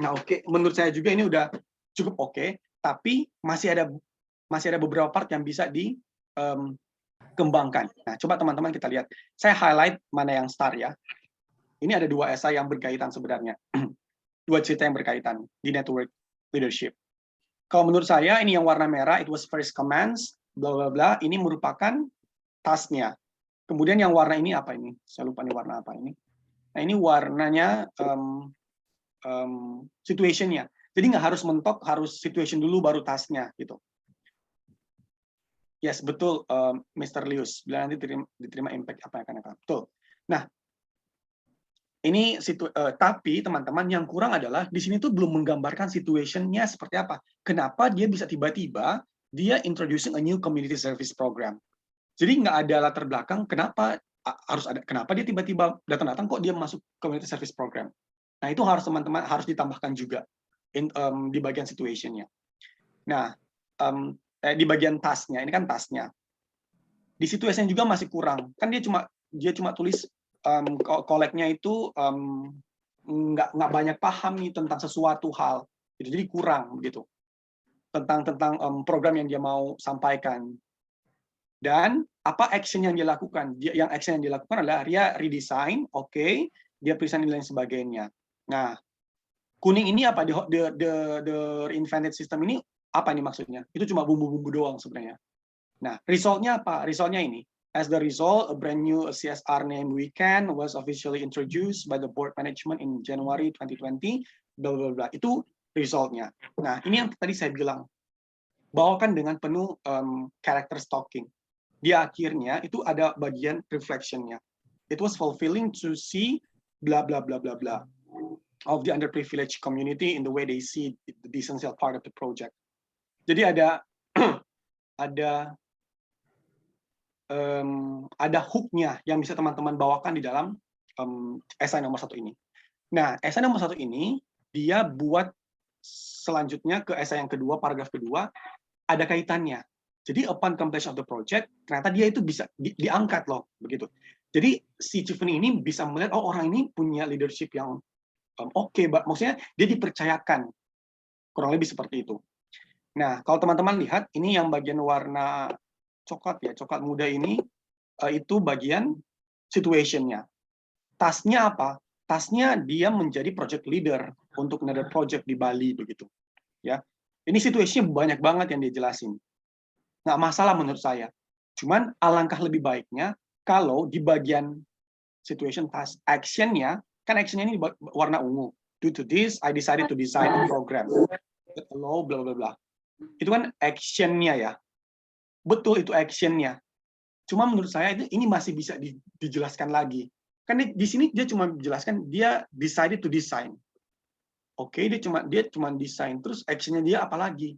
Nah, oke, menurut saya juga ini udah cukup oke, tapi masih ada beberapa part yang bisa dikembangkan. Nah, coba teman-teman kita lihat. Saya highlight mana yang star ya. Ini ada 2 esai yang berkaitan sebenarnya. 2 cerita yang berkaitan di network leadership. Kalau menurut saya ini yang warna merah, it was first commands, bla bla bla, ini merupakan task-nya. Kemudian yang warna ini apa ini? Saya lupa nih warna apa ini. Nah, ini warnanya situation-nya. Jadi nggak harus mentok, harus situation dulu baru task-nya gitu. Yes, betul, Mr. Lius. Bila nanti diterima impact apa yang akan datang. Betul. Nah, ini tapi teman-teman yang kurang adalah di sini tuh belum menggambarkan situation-nya seperti apa. Kenapa dia bisa tiba-tiba dia introducing a new community service program. Jadi nggak ada latar belakang kenapa harus ada, kenapa dia tiba-tiba datang-datang kok dia masuk community service program. Nah, itu harus teman-teman harus ditambahkan juga di bagian situation-nya. Nah, di bagian task-nya, ini kan task-nya. Di situation juga masih kurang. Kan dia cuma tulis koleknya itu nggak banyak paham nih tentang sesuatu hal. Jadi kurang begitu. Tentang program yang dia mau sampaikan. Dan apa action yang dia lakukan? Yang action yang dilakukan adalah dia redesign, oke, dia present dan lain sebagainya. Nah, kuning ini apa? The reinvented system ini apa nih maksudnya? Itu cuma bumbu-bumbu doang sebenarnya. Nah, result-nya apa? Result-nya ini. As the result, a brand new CSR named Weekend was officially introduced by the board management in January 2020. Blah blah blah. Itu result-nya. Nah, ini yang tadi saya bilang. Bawakan dengan penuh character stalking. Di akhirnya itu ada bagian reflection-nya. It was fulfilling to see blah blah blah blah blah of the underprivileged community in the way they see the essential part of the project. Jadi ada ada hook-nya yang bisa teman-teman bawakan di dalam esai nomor 1 ini. Nah, esai nomor 1 ini dia buat selanjutnya ke esai yang kedua, paragraf kedua, ada kaitannya. Jadi upon completion of the project, ternyata dia itu bisa diangkat loh, begitu. Jadi si Tiffany ini bisa melihat, oh orang ini punya leadership yang oke, maksudnya dia dipercayakan, kurang lebih seperti itu. Nah, kalau teman-teman lihat, ini yang bagian warna coklat ya, coklat muda ini, itu bagian situation-nya. Task-nya apa? Task-nya dia menjadi project leader untuk another project di Bali, begitu. Ya, ini situasinya banyak banget yang dia jelasin. Nggak masalah menurut saya. Cuman alangkah lebih baiknya kalau di bagian situation task action-nya, kan action-nya ini warna ungu. Due to this, I decided to design a program. Hello, bla bla bla. Itu kan action-nya ya. Betul itu action-nya. Cuma menurut saya ini masih bisa dijelaskan lagi. Kan di sini dia cuma menjelaskan dia decided to design. Oke, dia cuma desain, terus action-nya dia apa lagi?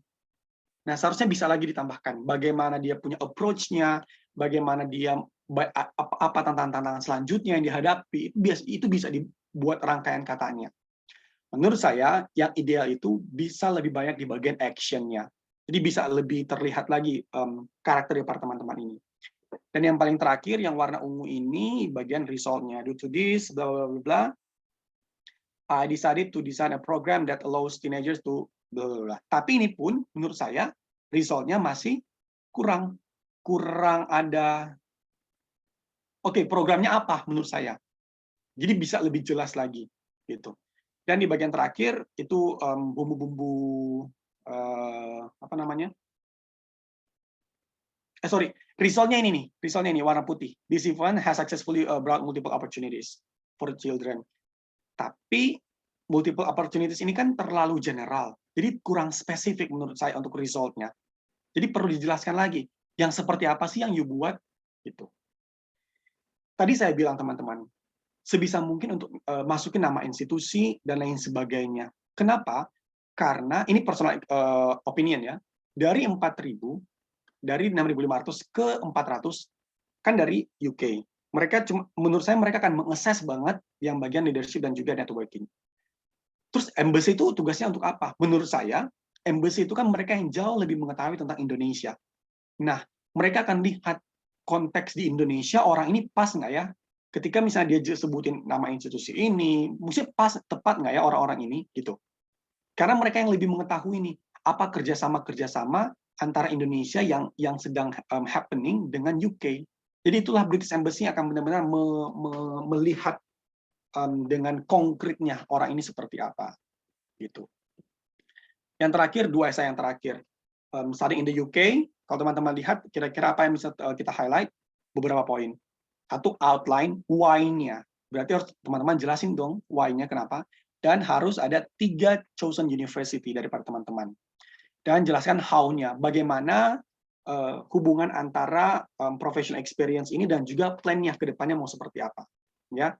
Nah, seharusnya bisa lagi ditambahkan bagaimana dia punya approach-nya, bagaimana dia apa tantangan-tantangan selanjutnya yang dihadapi, itu bisa dibuat rangkaian katanya. Menurut saya yang ideal itu bisa lebih banyak di bagian action-nya. Jadi bisa lebih terlihat lagi karakter dari para teman-teman ini. Dan yang paling terakhir yang warna ungu ini bagian result-nya. Due to this bla bla bla, I decided to design a program that allows teenagers to bla bla bla. Tapi ini pun menurut saya result-nya masih kurang ada. Oke, programnya apa menurut saya? Jadi bisa lebih jelas lagi gitu. Dan di bagian terakhir itu bumbu-bumbu apa namanya? Result-nya ini nih, result-nya ini warna putih. This event has successfully brought multiple opportunities for children. Tapi multiple opportunities ini kan terlalu general. Jadi kurang spesifik menurut saya untuk result-nya. Jadi perlu dijelaskan lagi, yang seperti apa sih yang you buat gitu. Tadi saya bilang teman-teman, sebisa mungkin untuk masukin nama institusi dan lain sebagainya. Kenapa? Karena ini personal opinion ya. Dari 4.000, dari 6.500 ke 400 kan dari UK. Mereka menurut saya mereka akan mengakses banget yang bagian leadership dan juga networking. Terus embassy itu tugasnya untuk apa? Menurut saya, embassy itu kan mereka yang jauh lebih mengetahui tentang Indonesia. Nah, mereka akan lihat konteks di Indonesia, orang ini pas nggak ya? Ketika misalnya dia sebutin nama institusi ini, mesti pas, tepat nggak ya orang-orang ini? Gitu. Karena mereka yang lebih mengetahui nih, apa kerjasama antara Indonesia yang sedang happening dengan UK. Jadi itulah British Embassy akan benar-benar melihat dengan konkretnya orang ini seperti apa, gitu. Yang terakhir, 2 esai yang terakhir. Studying in the UK, kalau teman-teman lihat, kira-kira apa yang bisa kita highlight? Beberapa poin. Satu, outline why-nya. Berarti harus teman-teman jelasin dong why-nya kenapa. Dan harus ada 3 chosen university dari para teman-teman. Dan jelaskan how-nya. Bagaimana hubungan antara professional experience ini dan juga plan-nya ke depannya mau seperti apa, ya.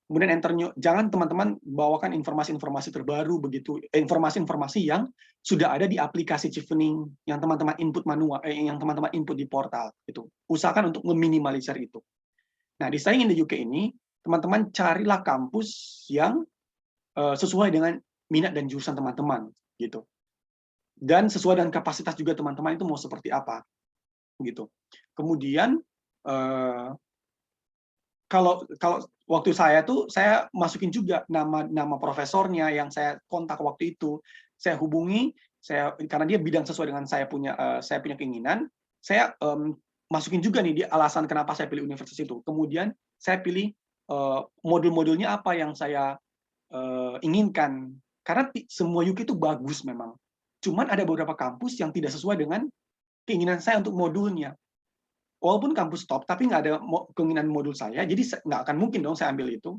Kemudian jangan teman-teman bawakan informasi-informasi terbaru begitu, informasi-informasi yang sudah ada di aplikasi Chevening yang teman-teman input manual, yang teman-teman input di portal itu. Usahakan untuk meminimalisir itu. Nah, di Studying in the UK ini, teman-teman carilah kampus yang sesuai dengan minat dan jurusan teman-teman gitu. Dan sesuai dengan kapasitas juga teman-teman itu mau seperti apa gitu. Kemudian kalau waktu saya masukin juga nama profesornya yang saya kontak waktu itu, saya hubungi, karena dia bidang sesuai dengan saya punya keinginan, saya masukin juga nih dia alasan kenapa saya pilih universitas itu. Kemudian saya pilih modul-modulnya apa yang saya inginkan, karena semua UK itu bagus memang. Cuman ada beberapa kampus yang tidak sesuai dengan keinginan saya untuk modulnya. Walaupun kampus top, tapi nggak ada keinginan modul saya, jadi nggak akan mungkin dong saya ambil itu.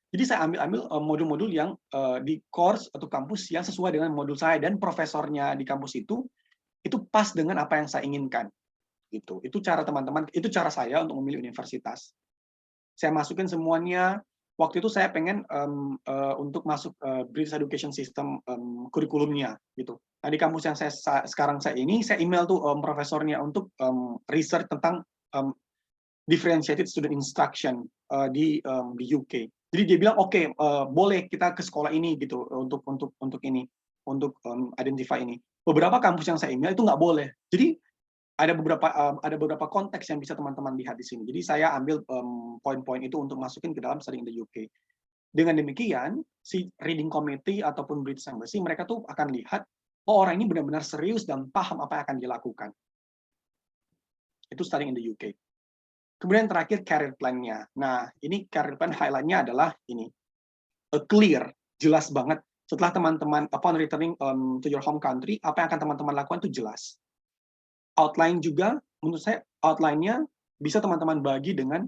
Jadi saya ambil modul-modul yang di course atau kampus yang sesuai dengan modul saya, dan profesornya di kampus itu pas dengan apa yang saya inginkan. Itu cara teman-teman, itu cara saya untuk memilih universitas. Saya masukin semuanya. Waktu itu saya pengen untuk masuk British Education System kurikulumnya gitu. Nah, di kampus yang sekarang saya email tuh profesornya untuk research tentang differentiated student instruction di UK. Jadi dia bilang oke, boleh kita ke sekolah ini gitu untuk identify ini. Beberapa kampus yang saya email itu nggak boleh. Jadi ada beberapa konteks yang bisa teman-teman lihat di sini. Jadi saya ambil poin-poin itu untuk masukin ke dalam Studying in the UK. Dengan demikian, si reading committee ataupun British Embassy, mereka tuh akan lihat, oh orang ini benar-benar serius dan paham apa yang akan dilakukan. Itu Studying in the UK. Kemudian terakhir, career plan-nya. Nah, ini career plan highlight-nya adalah ini. Clear, jelas banget. Setelah teman-teman, upon returning to your home country, apa yang akan teman-teman lakukan itu jelas. Outline juga, menurut saya outline-nya bisa teman-teman bagi dengan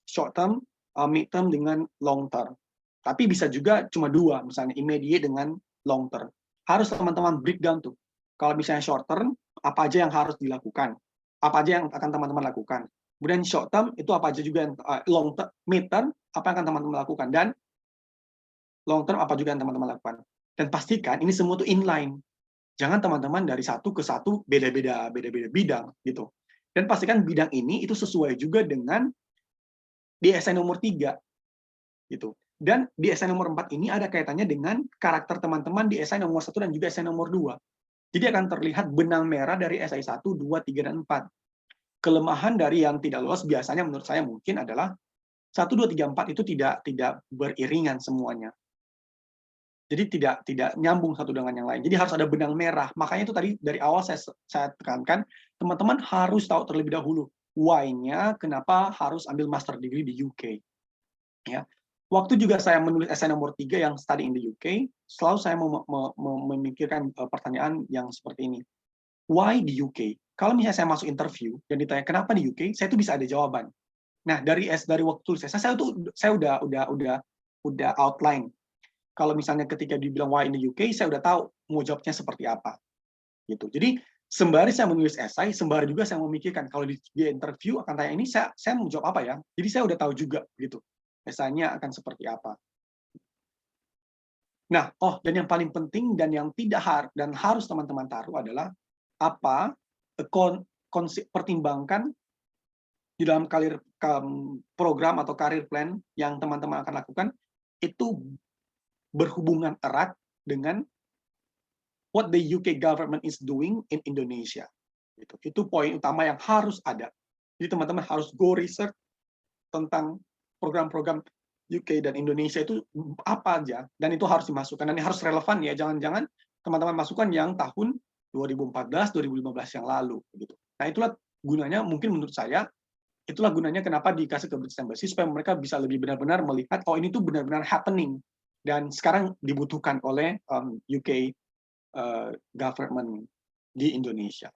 short term, mid term dengan long term. Tapi bisa juga cuma dua, misalnya immediate dengan long term. Harus teman-teman breakdown tuh. Kalau misalnya short term, apa aja yang harus dilakukan, apa aja yang akan teman-teman lakukan. Kemudian short term itu apa aja juga yang long term, mid term apa yang akan teman-teman lakukan, dan long term apa juga yang teman-teman lakukan. Dan pastikan ini semua tuh inline. Jangan teman-teman dari satu ke satu beda-beda bidang gitu. Dan pastikan bidang ini itu sesuai juga dengan di SN nomor 3 gitu. Dan di SN nomor 4 ini ada kaitannya dengan karakter teman-teman di SN nomor 1 dan juga SN nomor 2. Jadi akan terlihat benang merah dari SI 1, 2, 3, dan 4. Kelemahan dari yang tidak lolos biasanya menurut saya mungkin adalah 1, 2, 3, 4 itu tidak beriringan semuanya. Jadi tidak nyambung satu dengan yang lain. Jadi harus ada benang merah. Makanya itu tadi dari awal saya tekankan, teman-teman harus tahu terlebih dahulu why-nya kenapa harus ambil master degree di UK. Ya. Waktu juga saya menulis essay nomor 3 yang study in the UK, selalu saya memikirkan pertanyaan yang seperti ini. Why di UK? Kalau misalnya saya masuk interview dan ditanya kenapa di UK, saya itu bisa ada jawaban. Nah, dari waktu tulis saya udah outline. Kalau misalnya ketika dibilang why in the UK, saya udah tahu mau jawabnya seperti apa. Gitu. Jadi sembari saya menulis esai, sembari juga saya memikirkan kalau di interview akan tanya ini, saya mau jawab apa ya. Jadi saya udah tahu juga gitu. Esainya akan seperti apa. Nah, dan yang paling penting dan yang harus teman-teman taruh adalah apa pertimbangkan di dalam program atau karir plan yang teman-teman akan lakukan itu berhubungan erat dengan what the UK government is doing in Indonesia. Itu poin utama yang harus ada. Jadi teman-teman harus go research tentang program-program UK dan Indonesia itu apa aja, dan itu harus dimasukkan, dan ini harus relevan ya. Jangan-jangan teman-teman masukkan yang tahun 2014, 2015 yang lalu. Gitu. Nah itulah gunanya, mungkin menurut saya, itulah gunanya kenapa dikasih ke British Embassy, supaya mereka bisa lebih benar-benar melihat, oh ini tuh benar-benar happening, dan sekarang dibutuhkan oleh UK government di Indonesia.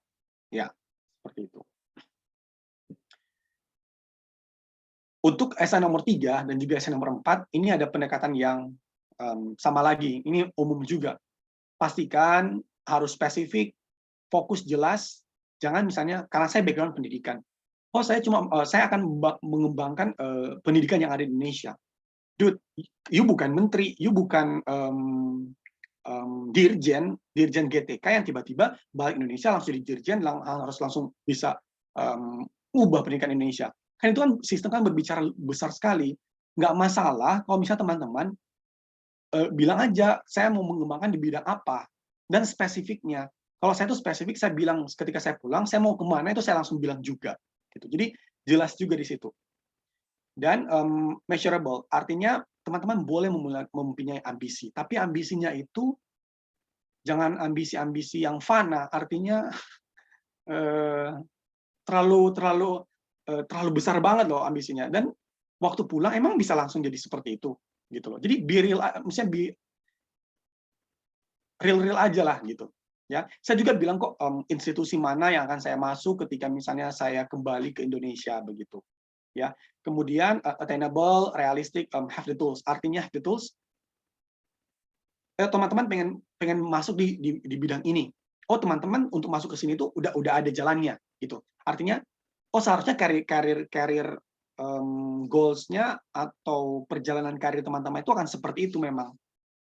Ya, seperti itu. Untuk SN nomor 3 dan juga SN nomor 4, ini ada pendekatan yang sama lagi. Ini umum juga. Pastikan harus spesifik, fokus jelas, Jangan misalnya karena saya background pendidikan, oh saya akan mengembangkan pendidikan yang ada di Indonesia. Dude, you bukan menteri, you bukan dirjen GTK yang tiba-tiba balik Indonesia langsung jadi dirjen, harus langsung bisa ubah pendidikan Indonesia. Kan itu kan sistem kan berbicara besar sekali. Nggak masalah kalau misalnya teman-teman bilang aja saya mau mengembangkan di bidang apa dan spesifiknya. Kalau saya itu spesifik, saya bilang ketika saya pulang saya mau kemana itu saya langsung bilang juga. Gitu. Jadi jelas juga di situ. Dan measurable, artinya teman-teman boleh mempunyai ambisi, tapi ambisinya itu jangan ambisi-ambisi yang fana, artinya terlalu besar banget loh ambisinya. Dan waktu pulang emang bisa langsung jadi seperti itu, gitu loh. Jadi be real, misalnya real aja lah gitu. Ya, saya juga bilang kok institusi mana yang akan saya masuk ketika misalnya saya kembali ke Indonesia begitu. Ya, kemudian attainable, realistic, have the tools. Artinya have the tools, teman-teman pengen masuk di bidang ini. Oh, teman-teman untuk masuk ke sini tuh udah ada jalannya gitu. Artinya, oh seharusnya karir goals-nya atau perjalanan karir teman-teman itu akan seperti itu memang.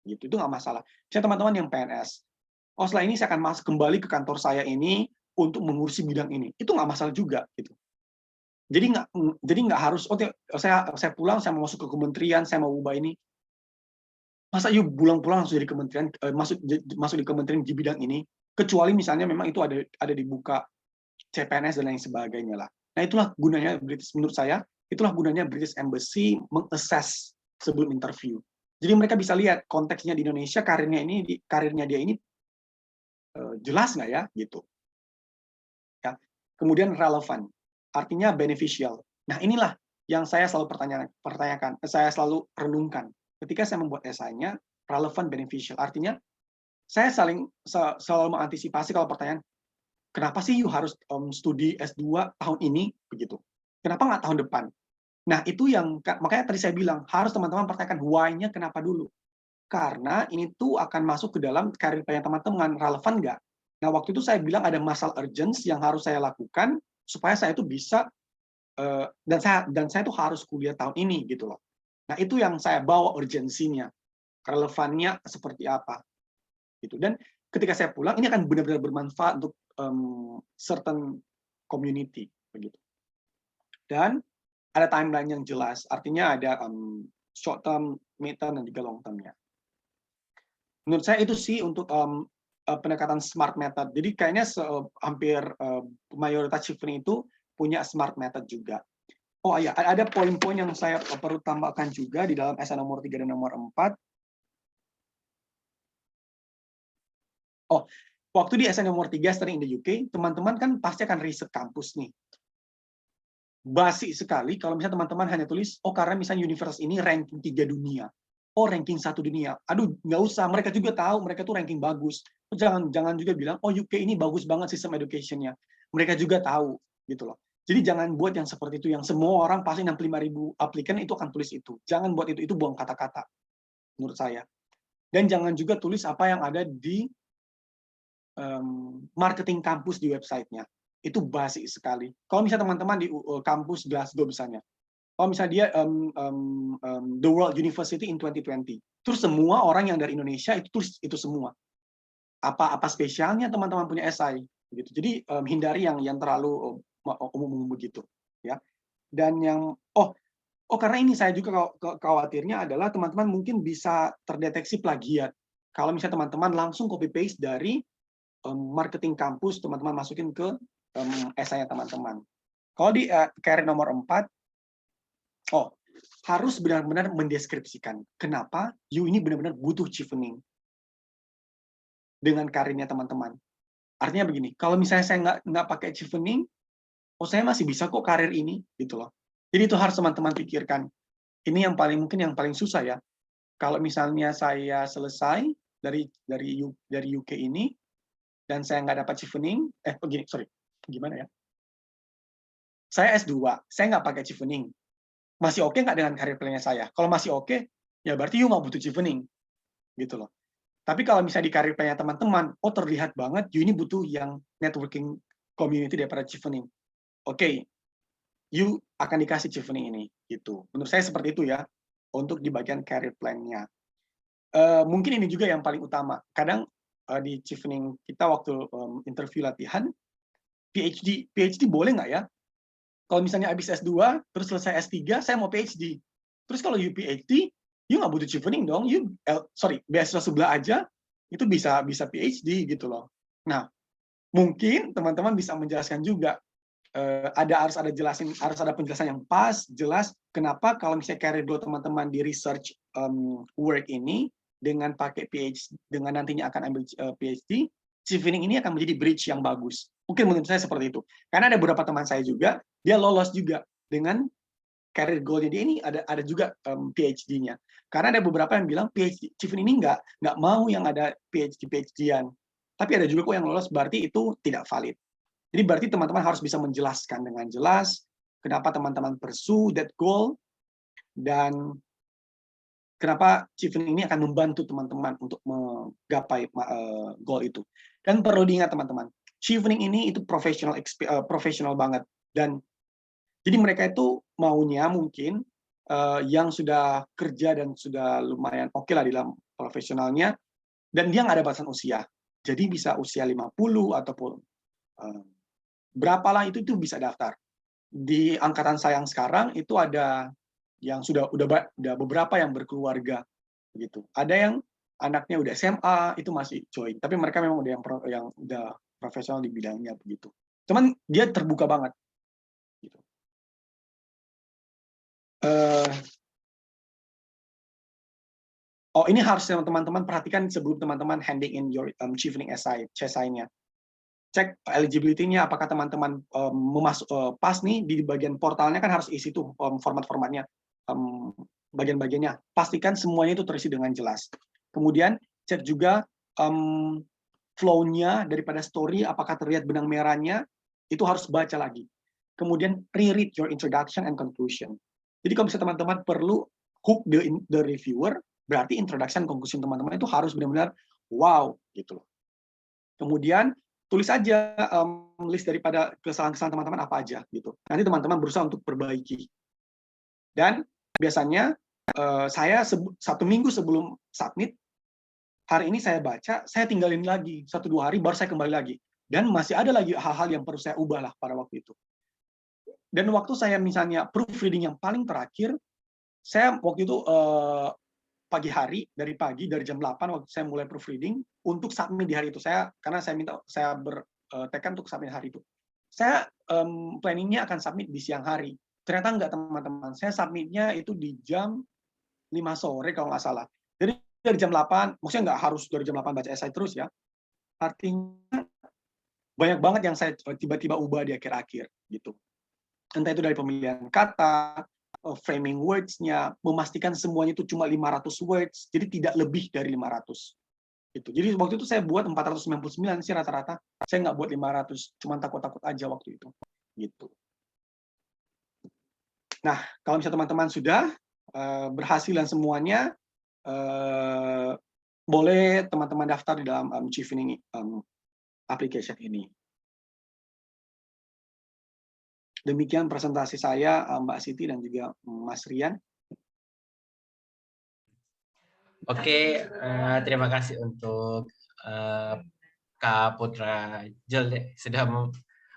Gitu, itu nggak masalah. Misalnya teman-teman yang PNS, oh setelah ini saya akan masuk kembali ke kantor saya ini untuk mengurusi bidang ini. Itu nggak masalah juga gitu. Jadi nggak harus saya pulang saya mau masuk ke kementerian, saya mau ubah ini. Masa yuk pulang-pulang langsung jadi kementerian, masuk di kementerian di bidang ini, kecuali misalnya memang itu ada dibuka CPNS dan lain sebagainya lah. Nah, itulah gunanya menurut saya, itulah gunanya British Embassy mengassess sebelum interview. Jadi mereka bisa lihat konteksnya di Indonesia, karirnya dia ini jelas nggak ya gitu. Ya. Kemudian relevan, artinya beneficial. Nah, inilah yang saya selalu pertanyakan, saya selalu renungkan. Ketika saya membuat esainya, relevan, beneficial. Artinya, saya selalu mengantisipasi kalau pertanyaan, kenapa sih you harus studi S2 tahun ini? Begitu. Kenapa nggak tahun depan? Nah, itu yang, makanya tadi saya bilang, harus teman-teman pertanyakan why-nya kenapa dulu. Karena ini tuh akan masuk ke dalam karir teman-teman, relevan nggak? Nah, waktu itu saya bilang ada masalah urgent yang harus saya lakukan, supaya saya itu bisa, dan saya tuh harus kuliah tahun ini, gitu loh. Nah, itu yang saya bawa urgensinya, relevannya seperti apa. Gitu. Dan ketika saya pulang, ini akan benar-benar bermanfaat untuk certain community. Begitu. Dan ada timeline yang jelas, artinya ada short term, mid term, dan juga long term-nya. Menurut saya itu sih untuk pendekatan smart method. Jadi kayaknya hampir mayoritas Chieftain itu punya smart method juga. Oh iya, ada poin-poin yang saya perlu tambahkan juga di dalam essay nomor 3 dan nomor 4. Oh, waktu di essay nomor 3 Studying in the UK, teman-teman kan pasti akan riset kampus nih. Basi sekali kalau misalnya teman-teman hanya tulis, oh karena misalnya universitas ini ranking 3 dunia. Oh ranking 1 dunia. Aduh, nggak usah, mereka juga tahu, mereka tuh ranking bagus. Jangan juga bilang, oh UK ini bagus banget sistem education-nya. Mereka juga tahu, gitu loh. Jadi jangan buat yang seperti itu, yang semua orang pasti 65.000 aplikan itu akan tulis itu. Jangan buat itu buang kata-kata, menurut saya. Dan jangan juga tulis apa yang ada di marketing kampus di websitenya. Itu basi sekali. Kalau misalnya teman-teman di kampus Glasgow misalnya, kalau misalnya dia The World University in 2020, terus semua orang yang dari Indonesia itu tulis itu semua. Apa spesialnya teman-teman punya esai? Gitu. Jadi hindari yang terlalu umum begitu, ya. Dan yang karena ini saya juga khawatirnya adalah teman-teman mungkin bisa terdeteksi plagiat. Kalau misalnya teman-teman langsung copy paste dari marketing kampus, teman-teman masukin ke esainya teman-teman. Kalau di career nomor 4, harus benar-benar mendeskripsikan kenapa you ini benar-benar butuh chevening dengan karirnya teman-teman. Artinya begini, kalau misalnya saya nggak pakai chevening, saya masih bisa kok karir ini, gitu loh. Jadi itu harus teman-teman pikirkan. Ini yang paling susah ya. Kalau misalnya saya selesai dari UK ini dan saya nggak dapat chevening, gimana ya? Saya S2, saya nggak pakai chevening. Masih oke nggak dengan karir plan-nya saya? Kalau masih oke, ya berarti you nggak butuh chevening, gitu loh. Tapi kalau misalnya di karir plan-nya teman-teman, terlihat banget you ini butuh yang networking community daripada chevening. Oke, you akan dikasih chevening ini, gitu. Menurut saya seperti itu ya, untuk di bagian career plan-nya. Mungkin ini juga yang paling utama. Kadang di chevening kita waktu interview latihan, PhD boleh nggak ya? Kalau misalnya habis S2, terus selesai S3, saya mau PhD. Terus kalau you PhD, you nggak butuh chevening dong. Beasiswa sebelah aja, itu bisa PhD gitu loh. Nah, mungkin teman-teman bisa menjelaskan juga, harus ada penjelasan yang pas, jelas, kenapa kalau misalnya career goal teman-teman di research work ini, dengan pakai PhD, dengan nantinya akan ambil PhD, chevening ini akan menjadi bridge yang bagus. Mungkin menurut saya seperti itu. Karena ada beberapa teman saya juga, dia lolos juga dengan career goal-nya dia ini ada juga PhD-nya. Karena ada beberapa yang bilang PhD chevening ini nggak mau yang ada PhD-an. Tapi ada juga kok yang lolos, berarti itu tidak valid. Jadi berarti teman-teman harus bisa menjelaskan dengan jelas kenapa teman-teman pursue that goal, dan kenapa chevening ini akan membantu teman-teman untuk menggapai goal itu. Dan perlu diingat teman-teman, chevening ini itu profesional banget, dan jadi mereka itu maunya mungkin yang sudah kerja dan sudah lumayan oke lah di dalam profesionalnya, dan dia nggak ada batasan usia. Jadi bisa usia 50 ataupun berapalah itu bisa daftar. Di angkatan saya yang sekarang itu ada yang sudah beberapa yang berkeluarga gitu. Ada yang anaknya udah SMA itu masih join, tapi mereka memang udah yang udah profesional di bidangnya begitu. Cuman dia terbuka banget gitu. Ini harus teman-teman perhatikan sebelum teman-teman handing in your chevening essay-nya. Cek eligibility-nya, apakah teman-teman pas nih di bagian portalnya kan harus isi tuh format-formatnya, bagian-bagiannya. Pastikan semuanya itu terisi dengan jelas. Kemudian cek juga flow-nya daripada story, apakah terlihat benang merahnya, itu harus baca lagi. Kemudian reread your introduction and conclusion. Jadi kalau misalnya teman-teman perlu hook the reviewer, berarti introduction conclusion teman-teman itu harus benar-benar wow gitu loh. Kemudian tulis aja list daripada kesalahan-kesalahan teman-teman apa aja gitu. Nanti teman-teman berusaha untuk perbaiki. Dan biasanya saya 1 minggu sebelum submit, hari ini saya baca, saya tinggalin lagi 1-2 hari, baru saya kembali lagi. Dan masih ada lagi hal-hal yang perlu saya ubah lah pada waktu itu. Dan waktu saya misalnya proofreading yang paling terakhir, saya waktu itu pagi hari, dari jam 8 waktu saya mulai proofreading untuk submit di hari itu. Karena saya bertekad untuk submit hari itu. Saya planningnya akan submit di siang hari. Ternyata enggak teman-teman. Saya submitnya itu di jam 5 sore kalau nggak salah. Jadi dari jam 8, maksudnya nggak harus dari jam 8 baca essay terus ya. Artinya banyak banget yang saya tiba-tiba ubah di akhir-akhir gitu. Entah itu dari pemilihan kata, framing words-nya, memastikan semuanya itu cuma 500 words, jadi tidak lebih dari 500. Gitu. Jadi waktu itu saya buat 499 sih rata-rata, saya nggak buat 500, cuma takut-takut aja waktu itu. Gitu. Nah, kalau misalnya teman-teman sudah berhasil dan semuanya, boleh teman-teman daftar di dalam chevening application ini. Demikian presentasi saya, Mbak Siti dan juga Mas Rian. Oke, terima kasih untuk Kak Putra Jel sudah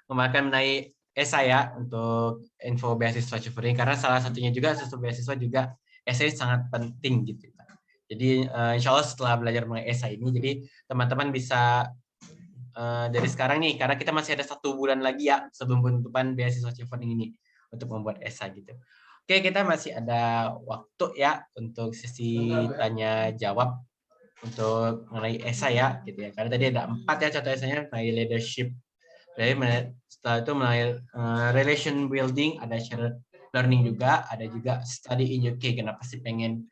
memakan mengenai essay ya untuk info beasiswa chevening, karena salah satunya juga beasiswa juga essay sangat penting gitu. Jadi insya Allah setelah belajar mengenai essay ini, jadi teman-teman bisa dari sekarang nih, karena kita masih ada 1 bulan lagi ya sebelum penutupan beasiswa chevening ini untuk membuat essay gitu. Oke, kita masih ada waktu ya untuk sesi tanya jawab untuk mengenai essay ya gitu ya. Karena tadi ada 4 ya contoh essaynya, mengenai leadership. Setelah itu mengenai relation building, ada shared learning juga, ada juga study in UK, kenapa sih pengen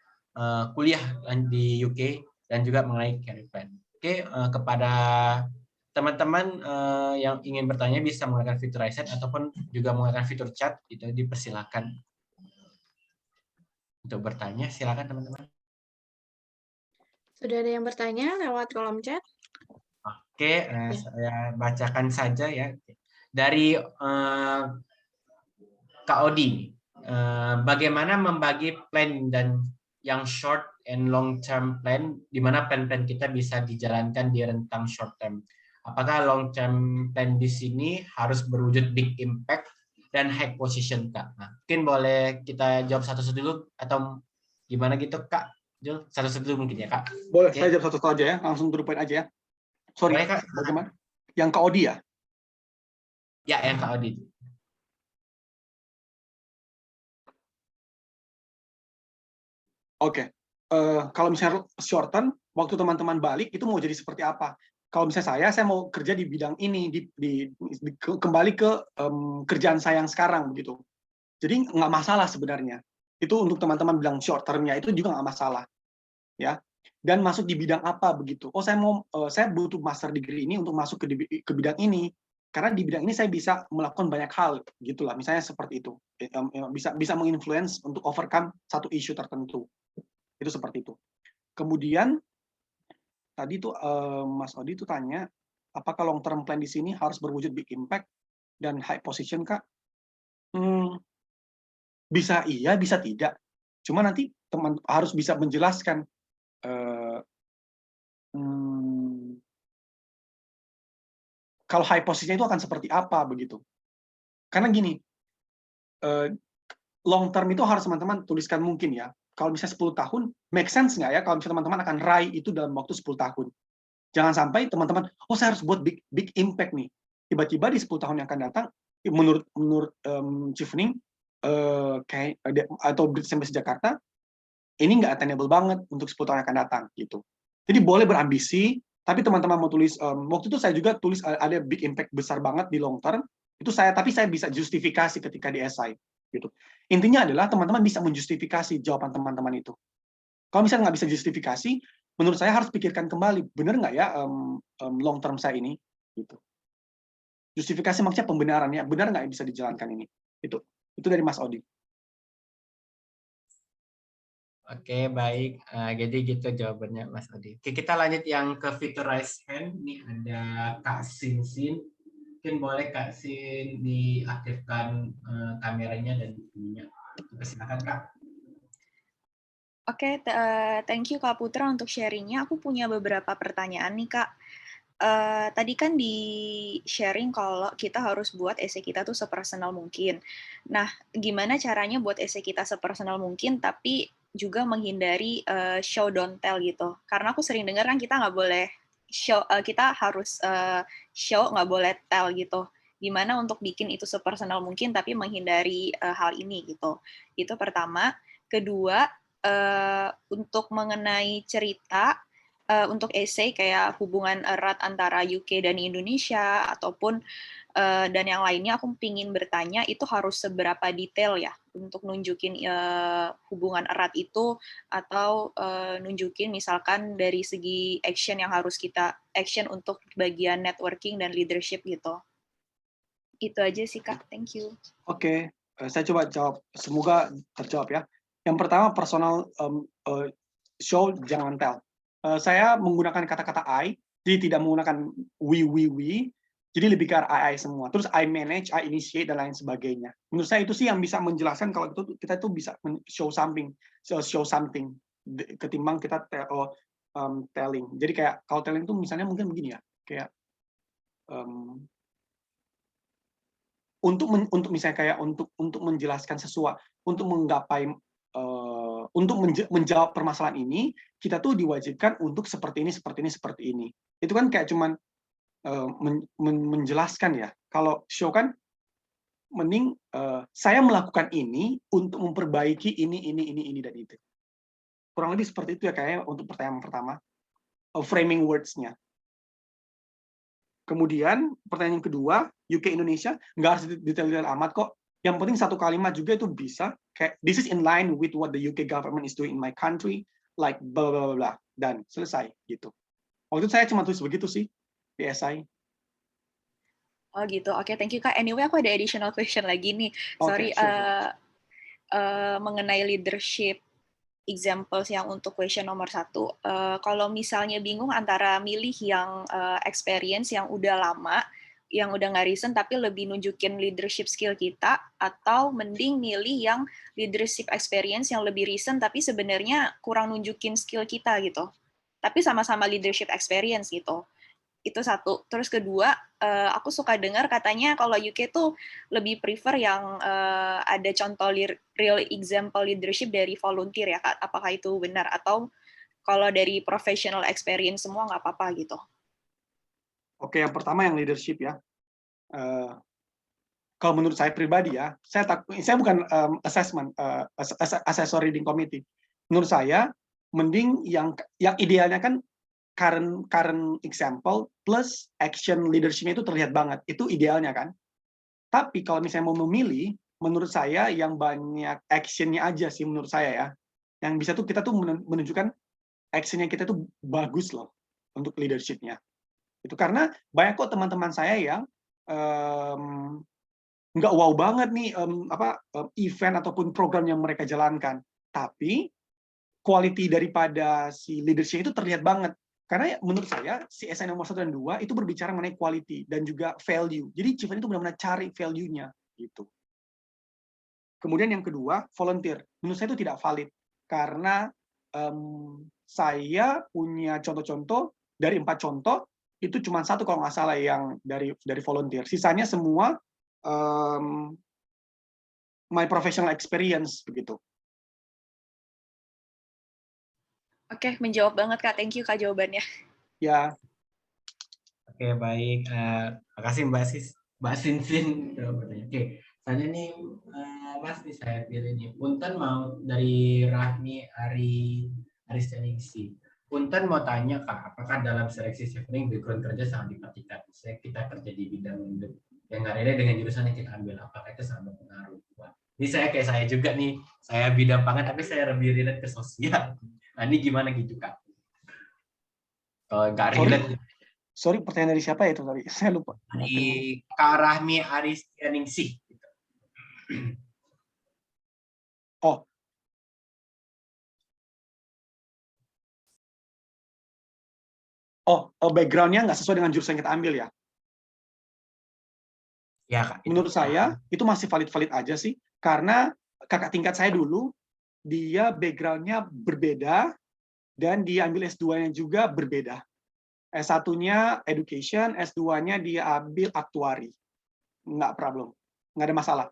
kuliah di UK, dan juga mengenai career plan. Oke, kepada teman-teman yang ingin bertanya bisa menggunakan fitur raise hand ataupun juga menggunakan fitur chat, itu dipersilakan untuk bertanya. Silakan teman-teman. Sudah ada yang bertanya lewat kolom chat? Oke, saya bacakan saja ya. dari Kak Odi, bagaimana membagi plan dan yang short and long term plan, di mana plan-plan kita bisa dijalankan di rentang short term. Apakah long term plan di sini harus berwujud big impact dan high position, Kak? Nah, mungkin boleh kita jawab satu-satu dulu atau gimana gitu, Kak? Jul, satu-satu dulu mungkin ya, Kak. Boleh, Oke. saya jawab satu-satu aja ya, langsung to the point aja ya. Sorry, Boleh, Kak? bagaimana? Yang Kak Odi ya? Ya, yang Kak Odi. Oke. Kalau misalnya short term, waktu teman-teman balik itu mau jadi seperti apa? Kalau misalnya saya mau kerja di bidang ini, kembali ke kerjaan saya yang sekarang begitu. Jadi nggak masalah sebenarnya. Itu untuk teman-teman bilang short termnya itu juga nggak masalah, ya. Dan masuk di bidang apa begitu? Oh, saya butuh master degree ini untuk masuk ke bidang ini. Karena di bidang ini saya bisa melakukan banyak hal, gitulah. Misalnya seperti itu, bisa menginfluence untuk overcome satu isu tertentu. Itu seperti itu. Kemudian tadi tuh Mas Odi tuh tanya, apakah long term plan di sini harus berwujud big impact dan high position, Kak? Bisa iya, bisa tidak. Cuma nanti teman harus bisa menjelaskan kalau high position itu akan seperti apa begitu. Karena gini, long term itu harus teman-teman tuliskan mungkin ya. Kalau misalnya 10 tahun, make sense nggak ya kalau misalnya teman-teman akan raih itu dalam waktu 10 tahun. Jangan sampai teman-teman, oh saya harus buat big impact nih. Tiba-tiba di 10 tahun yang akan datang, menurut Chief Ning, kayak atau British Embassy Jakarta, ini nggak attainable banget untuk 10 tahun yang akan datang gitu. Jadi boleh berambisi, tapi teman-teman mau tulis, waktu itu saya juga tulis ada big impact besar banget di long term, tapi saya bisa justifikasi ketika di essay gitu. Intinya adalah teman-teman bisa menjustifikasi jawaban teman-teman itu. Kalau misalnya nggak bisa justifikasi, menurut saya harus pikirkan kembali, benar nggak ya long term saya ini? Gitu. Justifikasi maksudnya pembenarannya, benar nggak bisa dijalankan ini? Itu dari Mas Odi. Oke, baik. Jadi gitu jawabannya Mas Odi. Oke, kita lanjut yang ke fitur raise hand. Ini ada Kak Sinsin. Mungkin boleh Kak Sin diaktifkan kameranya dan ininya. Silakan Kak. Oke, thank you Kak Putra untuk sharingnya. Aku punya beberapa pertanyaan nih Kak. Tadi kan di sharing kalau kita harus buat essay kita tuh sepersonal mungkin. Nah, gimana caranya buat essay kita sepersonal mungkin, tapi juga menghindari show don't tell gitu. Karena aku sering dengar kan kita nggak boleh show, kita harus show, nggak boleh tell gitu. Gimana untuk bikin itu sepersonal mungkin, tapi menghindari hal ini gitu. Itu pertama. Kedua, untuk mengenai cerita, untuk essay kayak hubungan erat antara UK dan Indonesia ataupun dan yang lainnya, aku ingin bertanya itu harus seberapa detail ya untuk nunjukin hubungan erat itu, atau nunjukin misalkan dari segi action yang harus kita action untuk bagian networking dan leadership gitu. Itu aja sih Kak, thank you. Oke, saya coba jawab, semoga terjawab ya. Yang pertama, personal show jangan tell. Saya menggunakan kata-kata I, jadi tidak menggunakan we, jadi lebih ke I semua. Terus I manage, I initiate, dan lain sebagainya. Menurut saya itu sih yang bisa menjelaskan kalau kita itu bisa show something ketimbang kita telling. Jadi kayak kalau telling itu misalnya mungkin begini ya, kayak untuk misalnya kayak untuk menjelaskan sesuatu, untuk menggapai untuk menjawab permasalahan ini, kita tuh diwajibkan untuk seperti ini. Itu kan kayak cuman menjelaskan ya. Kalau show kan mending saya melakukan ini untuk memperbaiki ini dan itu. Kurang lebih seperti itu ya kayaknya untuk pertanyaan pertama. Framing words-nya. Kemudian pertanyaan kedua, UK Indonesia nggak harus detail-detail amat kok. Yang penting satu kalimat juga itu bisa kayak this is in line with what the UK government is doing in my country, like bla bla bla, dan selesai gitu. Waktu itu saya cuma tulis begitu sih di essay. Oh gitu, oke, thank you Kak. Anyway, aku ada additional question lagi nih. Sorry, mengenai leadership examples yang untuk question nomor 1. Kalau misalnya bingung antara milih yang experience yang udah lama, yang udah nggak recent tapi lebih nunjukin leadership skill kita, atau mending milih yang leadership experience yang lebih recent tapi sebenarnya kurang nunjukin skill kita gitu. Tapi sama-sama leadership experience gitu. Itu satu. Terus kedua, aku suka dengar katanya kalau UK tuh lebih prefer yang ada contoh real example leadership dari volunteer ya, Kak. Apakah itu benar? Atau kalau dari professional experience semua nggak apa-apa gitu? Oke, yang pertama yang leadership ya. Kalau menurut saya pribadi ya, saya bukan assessment, assessor reading committee. Menurut saya, mending yang idealnya kan current example plus action leadership-nya itu terlihat banget. Itu idealnya kan. Tapi kalau misalnya mau memilih, menurut saya yang banyak action-nya aja sih menurut saya ya. Yang bisa tuh kita tuh menunjukkan action-nya kita tuh bagus loh untuk leadership-nya. Itu karena banyak kok teman-teman saya yang nggak wow banget nih event ataupun program yang mereka jalankan. Tapi quality daripada si leadership itu terlihat banget. Karena menurut saya, si SN nomor 1 dan 2 itu berbicara mengenai quality dan juga value. Jadi chief itu benar-benar cari value-nya. Gitu. Kemudian yang kedua, volunteer. Menurut saya itu tidak valid. Karena saya punya contoh-contoh, dari 4 contoh, itu cuma 1 kalau nggak salah yang dari volunteer. Sisanya semua my professional experience, begitu. Oke, menjawab banget, Kak. Thank you, Kak, jawabannya. Ya. Oke, baik. Makasih Mbak Sinsin. Oke, selanjutnya nih Mas nih saya pilih nih. Punten mau dari Rahmi Aristianingsi. Punten mau tanya Kak, apakah dalam seleksi chevening background kerja sangat diperhatikan? Misalnya kita kerja di bidang yang nggak relate dengan jurusan yang kita ambil, apakah itu sangat berpengaruh? Ini saya kayak saya juga nih, saya bidang pangan tapi saya lebih relate ke sosial. Nah ini gimana gitu Kak? Kalau nggak relate. Sorry, pertanyaan dari siapa ya itu tadi? Saya lupa. Dari Kak Rahmi Aristianingsih. Oh. Background-nya nggak sesuai dengan jurusan yang kita ambil ya? Ya, Kak. Menurut saya, itu masih valid-valid aja sih. Karena kakak tingkat saya dulu, dia background-nya berbeda, dan dia ambil S2-nya juga berbeda. S1-nya education, S2-nya dia ambil aktuari. Nggak problem. Nggak ada masalah.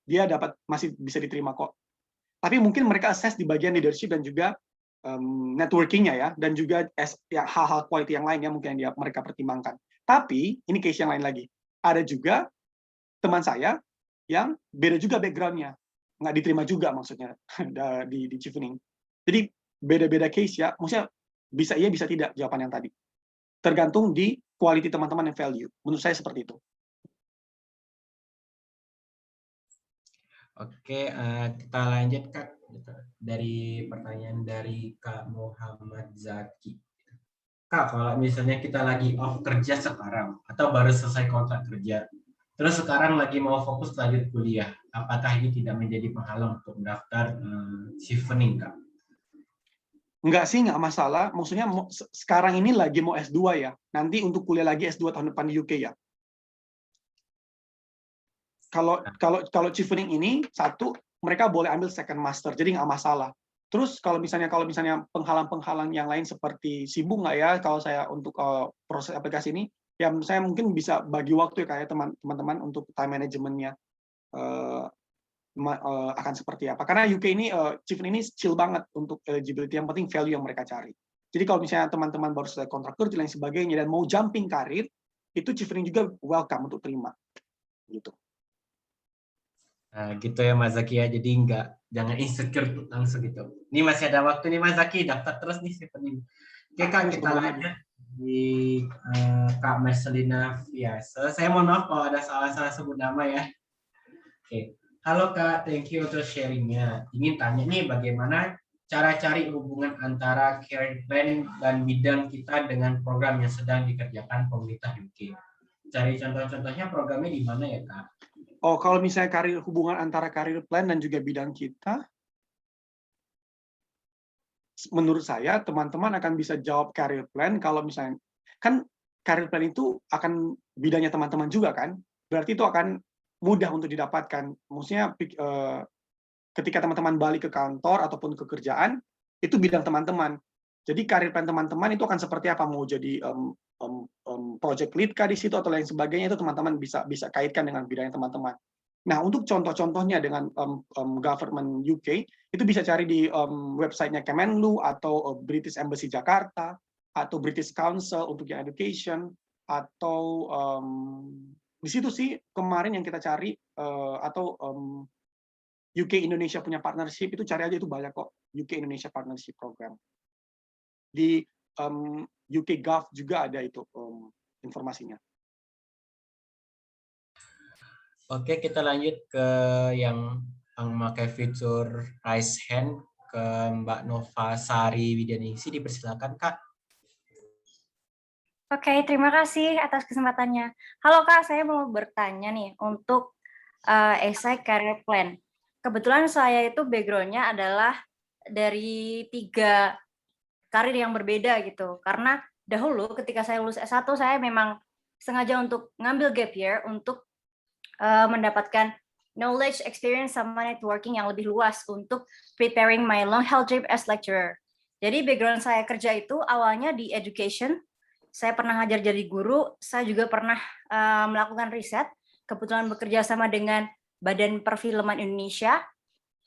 Dia masih bisa diterima kok. Tapi mungkin mereka assess di bagian leadership dan juga networking-nya ya, dan juga hal-hal quality yang lain ya mungkin yang mereka pertimbangkan. Tapi, ini case yang lain lagi. Ada juga teman saya yang beda juga background-nya. Nggak diterima juga maksudnya di chevening. Jadi, beda-beda case ya. Maksudnya, bisa iya, bisa tidak jawaban yang tadi. Tergantung di quality teman-teman yang value. Menurut saya seperti itu. Oke, kita lanjut Kak. Dari pertanyaan dari Kak Muhammad Zaki. Kak, kalau misalnya kita lagi off kerja sekarang, atau baru selesai kontrak kerja, terus sekarang lagi mau fokus lanjut kuliah, apakah ini tidak menjadi penghalang untuk daftar chevening Kak? Enggak sih, enggak masalah. Maksudnya sekarang ini lagi mau S2 ya. Nanti untuk kuliah lagi S2 tahun depan di UK ya. Kalau chevening ini, satu, mereka boleh ambil second master, jadi nggak masalah. Terus kalau misalnya penghalang-penghalang yang lain seperti sibuk nggak ya kalau saya untuk proses aplikasi ini, ya saya mungkin bisa bagi waktu ya kayak teman-teman untuk time manajemennya akan seperti apa. Karena UK ini, chevening ini chill banget untuk eligibility, yang penting value yang mereka cari. Jadi kalau misalnya teman-teman baru selesai kontrak kerja dan lain sebagainya, dan mau jumping karir, itu chevening juga welcome untuk terima. Gitu. Nah, gitu ya Mas Zaki ya. Jadi jangan insecure langsung gitu. Ini masih ada waktu nih Mas Zaki, daftar terus nih chevening. Oke Kak, kita lanjut di Kak Marcelina Fiasa. Saya mohon maaf kalau ada salah-salah sebut nama ya. Oke. Halo Kak, thank you untuk sharingnya. Ingin tanya nih bagaimana cara cari hubungan antara career plan dan bidang kita dengan program yang sedang dikerjakan pemerintah UK. Cari contoh-contohnya programnya di mana ya Kak? Oh, kalau misalnya hubungan antara career plan dan juga bidang kita, menurut saya teman-teman akan bisa jawab career plan kalau misalnya, kan career plan itu akan bidangnya teman-teman juga kan, berarti itu akan mudah untuk didapatkan. Maksudnya ketika teman-teman balik ke kantor ataupun ke kerjaan, itu bidang teman-teman. Jadi karir plan teman-teman itu akan seperti apa, mau jadi project lead kah di situ atau lain sebagainya, itu teman-teman bisa kaitkan dengan bidangnya teman-teman. Nah, untuk contoh-contohnya dengan government UK, itu bisa cari di websitenya Kemenlu atau British Embassy Jakarta atau British Council untuk yang education, atau di situ sih kemarin yang kita cari, atau UK Indonesia punya partnership, itu cari aja, itu banyak kok, UK Indonesia Partnership Program. Di UK Gov juga ada itu informasinya. Oke, kita lanjut ke yang memakai fitur raise hand, ke Mbak Nova Sari Widyaningsi. Dipersilakan, Kak. Oke, terima kasih atas kesempatannya. Halo Kak, saya mau bertanya nih untuk esai career plan. Kebetulan saya itu background-nya adalah dari 3 karir yang berbeda gitu. Karena dahulu ketika saya lulus S1, saya memang sengaja untuk ngambil gap year untuk mendapatkan knowledge, experience, sama networking yang lebih luas untuk preparing my long held dream as lecturer. Jadi background saya kerja itu awalnya di education. Saya pernah ngajar jadi guru, saya juga pernah melakukan riset, kebetulan bekerja sama dengan Badan Perfilman Indonesia,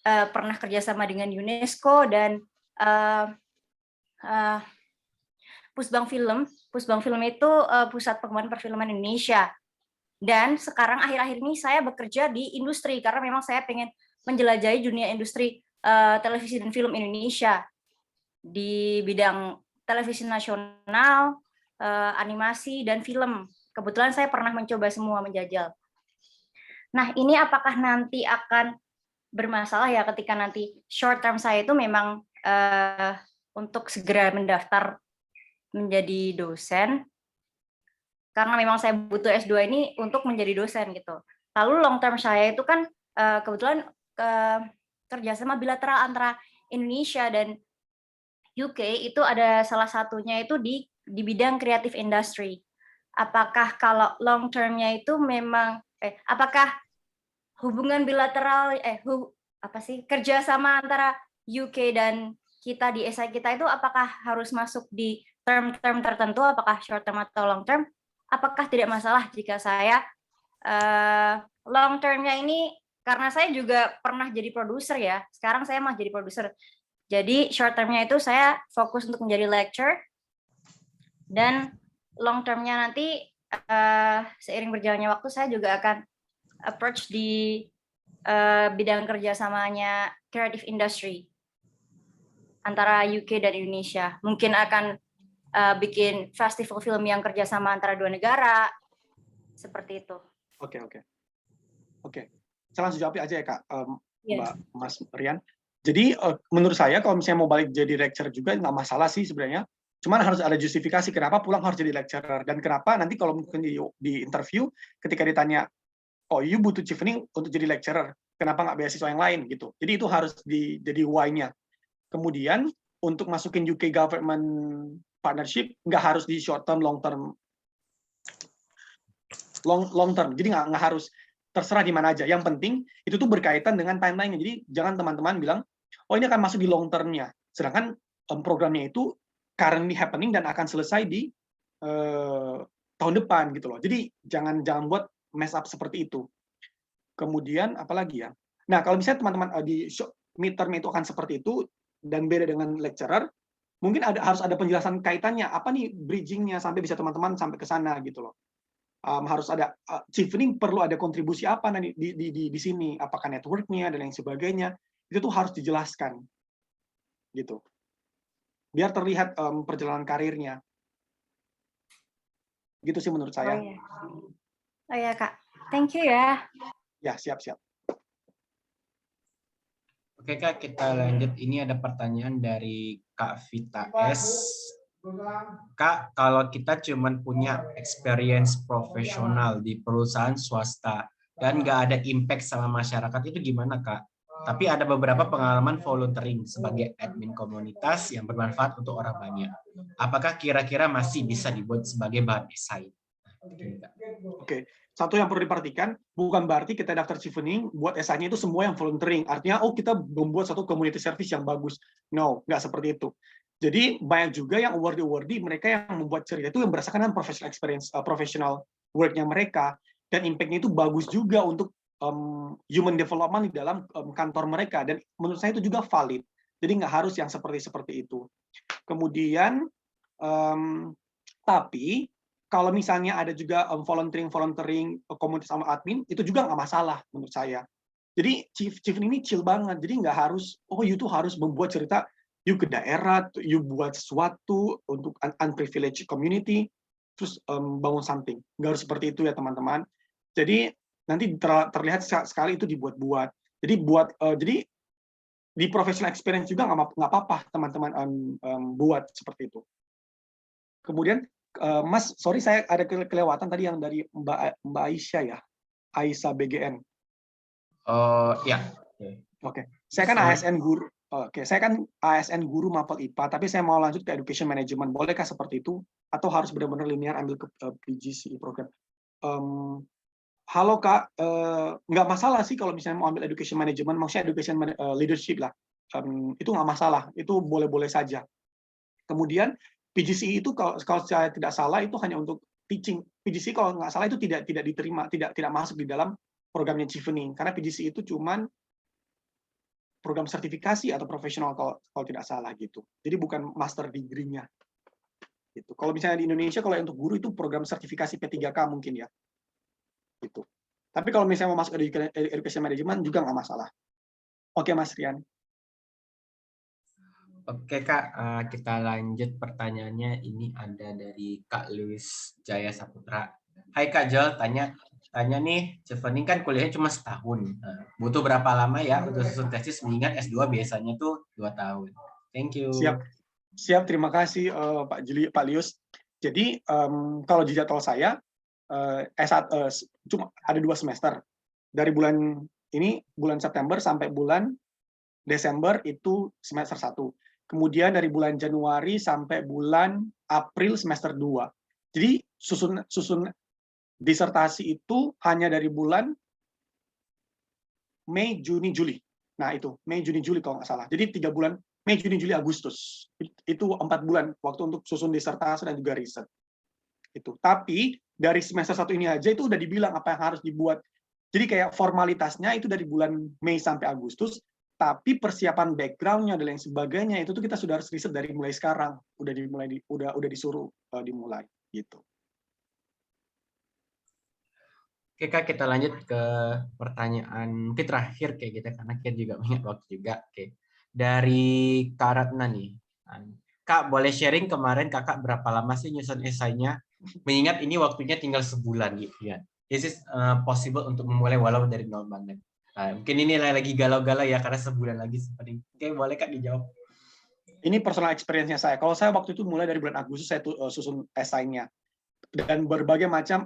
pernah kerjasama dengan UNESCO dan Pusbang Film. Pusbang Film itu Pusat Pengembangan Perfilman Indonesia. Dan sekarang akhir-akhir ini saya bekerja di industri karena memang saya pengen menjelajahi dunia industri televisi dan film Indonesia di bidang televisi nasional, animasi dan film. Kebetulan saya pernah mencoba semua, menjajal. Nah, ini apakah nanti akan bermasalah ya ketika nanti short term saya itu memang untuk segera mendaftar menjadi dosen, karena memang saya butuh S2 ini untuk menjadi dosen gitu. Lalu long term saya itu kan kebetulan kerjasama bilateral antara Indonesia dan UK itu ada salah satunya itu di bidang creative industry. Apakah kalau long term-nya itu memang apakah hubungan bilateral kerjasama antara UK dan kita di SI kita itu apakah harus masuk di term-term tertentu, apakah short term atau long term? Apakah tidak masalah jika saya long term-nya ini, karena saya juga pernah jadi produser ya, sekarang saya mah jadi produser. Jadi short term-nya itu saya fokus untuk menjadi lecturer, dan long term-nya nanti seiring berjalannya waktu saya juga akan approach di bidang kerjasamanya creative industry antara UK dan Indonesia. Mungkin akan bikin festival film yang kerjasama antara 2 negara, seperti itu. Oke. Saya langsung jawab aja ya Kak, Mbak Mas Rian. Jadi menurut saya kalau misalnya mau balik jadi lecturer juga nggak masalah sih sebenarnya. Cuman harus ada justifikasi kenapa pulang harus jadi lecturer, dan kenapa nanti kalau mungkin di interview ketika ditanya, oh you butuh chevening untuk jadi lecturer, kenapa nggak beasiswa yang lain gitu. Jadi itu harus jadi why-nya. Kemudian untuk masukin UK government partnership nggak harus di short term, long term. Jadi nggak harus, terserah di mana aja. Yang penting itu tuh berkaitan dengan timeline-nya. Jadi jangan teman-teman bilang, oh ini akan masuk di long term-nya. Sedangkan programnya itu currently happening dan akan selesai di tahun depan gitu loh. Jadi jangan buat mess up seperti itu. Kemudian apalagi ya? Nah, kalau misalnya teman-teman di midterm itu akan seperti itu dan beda dengan lecturer, mungkin harus ada penjelasan kaitannya, apa nih bridging-nya sampai bisa teman-teman sampai ke sana gitu loh. Harus ada chevening, perlu ada kontribusi apa nanti di sini, apakah network-nya dan lain sebagainya, itu tuh harus dijelaskan gitu, biar terlihat perjalanan karirnya gitu sih menurut saya. Oh ya Kak, thank you ya. Ya, siap. Oke Kak, kita lanjut. Ini ada pertanyaan dari Kak Vita S. Kak, kalau kita cuma punya experience profesional di perusahaan swasta dan nggak ada impact sama masyarakat, itu gimana Kak? Tapi ada beberapa pengalaman volunteering sebagai admin komunitas yang bermanfaat untuk orang banyak. Apakah kira-kira masih bisa dibuat sebagai bahan esai? Oke, satu yang perlu diperhatikan, bukan berarti kita daftar Chevening, buat esainya itu semua yang volunteering. Artinya, oh kita membuat satu community service yang bagus. No, nggak seperti itu. Jadi banyak juga yang award-awardi, mereka yang membuat cerita itu yang berdasarkan dengan professional experience, professional work-nya mereka, dan impact-nya itu bagus juga untuk human development di dalam kantor mereka. Dan menurut saya itu juga valid. Jadi nggak harus yang seperti itu. Kemudian, tapi kalau misalnya ada juga volunteering komunitas sama admin, itu juga nggak masalah menurut saya. Jadi Chevening ini chill banget, jadi nggak harus, oh you tuh harus membuat cerita, you ke daerah, you buat sesuatu untuk unprivileged community, terus bangun something. Nggak harus seperti itu ya teman-teman. Jadi nanti terlihat sekali itu dibuat-buat. Jadi di professional experience juga nggak apa-apa teman-teman buat seperti itu. Kemudian Mas, sorry saya ada kelewatan tadi yang dari Mbak Aisyah ya, Aisyah BGN. Oh ya. Oke. Saya kan ASN guru. Oke, saya kan ASN guru Mapel IPA, tapi saya mau lanjut ke education management. Bolehkah seperti itu? Atau harus benar-benar linear ambil ke PGCE program? Halo Kak, nggak masalah sih kalau misalnya mau ambil education management, maksudnya education leadership lah. Itu nggak masalah, itu boleh-boleh saja. Kemudian PGCE itu kalau saya tidak salah itu hanya untuk teaching. PGCE kalau nggak salah itu tidak diterima, tidak masuk di dalam programnya Chevening, karena PGCE itu cuman program sertifikasi atau profesional kalau tidak salah gitu. Jadi bukan master degree-nya. Gitu. Kalau misalnya di Indonesia kalau untuk guru itu program sertifikasi P3K mungkin ya. Gitu. Tapi kalau misalnya mau masuk education management juga nggak masalah. Oke Mas Rian. Oke Kak, kita lanjut pertanyaannya. Ini ada dari Kak Luis Jaya Saputra. Hai Kak Jol, tanya nih, Chevening kan kuliahnya cuma setahun. Butuh berapa lama ya untuk susun tesis? Mengingat S2 biasanya tuh 2 tahun. Thank you. Siap. Terima kasih Pak Lius. Jadi kalau di jadwal saya cuma ada 2 semester. Dari bulan September sampai bulan Desember itu semester 1. Kemudian dari bulan Januari sampai bulan April semester 2. Jadi susun disertasi itu hanya dari bulan Mei, Juni, Juli. Nah itu, Mei, Juni, Juli kalau nggak salah. Jadi 3 bulan, Mei, Juni, Juli, Agustus. Itu 4 bulan waktu untuk susun disertasi dan juga riset. Itu. Tapi dari semester 1 ini aja itu udah dibilang apa yang harus dibuat. Jadi kayak formalitasnya itu dari bulan Mei sampai Agustus, tapi persiapan background-nya dan lain sebagainya itu tuh kita sudah harus riset dari mulai sekarang. Udah disuruh dimulai gitu. Oke Kak, kita lanjut ke pertanyaan mungkin terakhir kayak gitu karena kita juga banyak waktu juga. Oke. Dari Kak Ratna nih. Kak, boleh sharing kemarin Kakak berapa lama sih nyusun esainya? Mengingat ini waktunya tinggal sebulan gitu ya. Is it possible untuk memulai walau dari nol banget? Mungkin ini lagi galau-galau ya karena sebulan lagi seperti. Oke, boleh Kak dijawab. Ini personal experience-nya saya. Kalau saya waktu itu mulai dari bulan Agustus saya susun esainya. Dan berbagai macam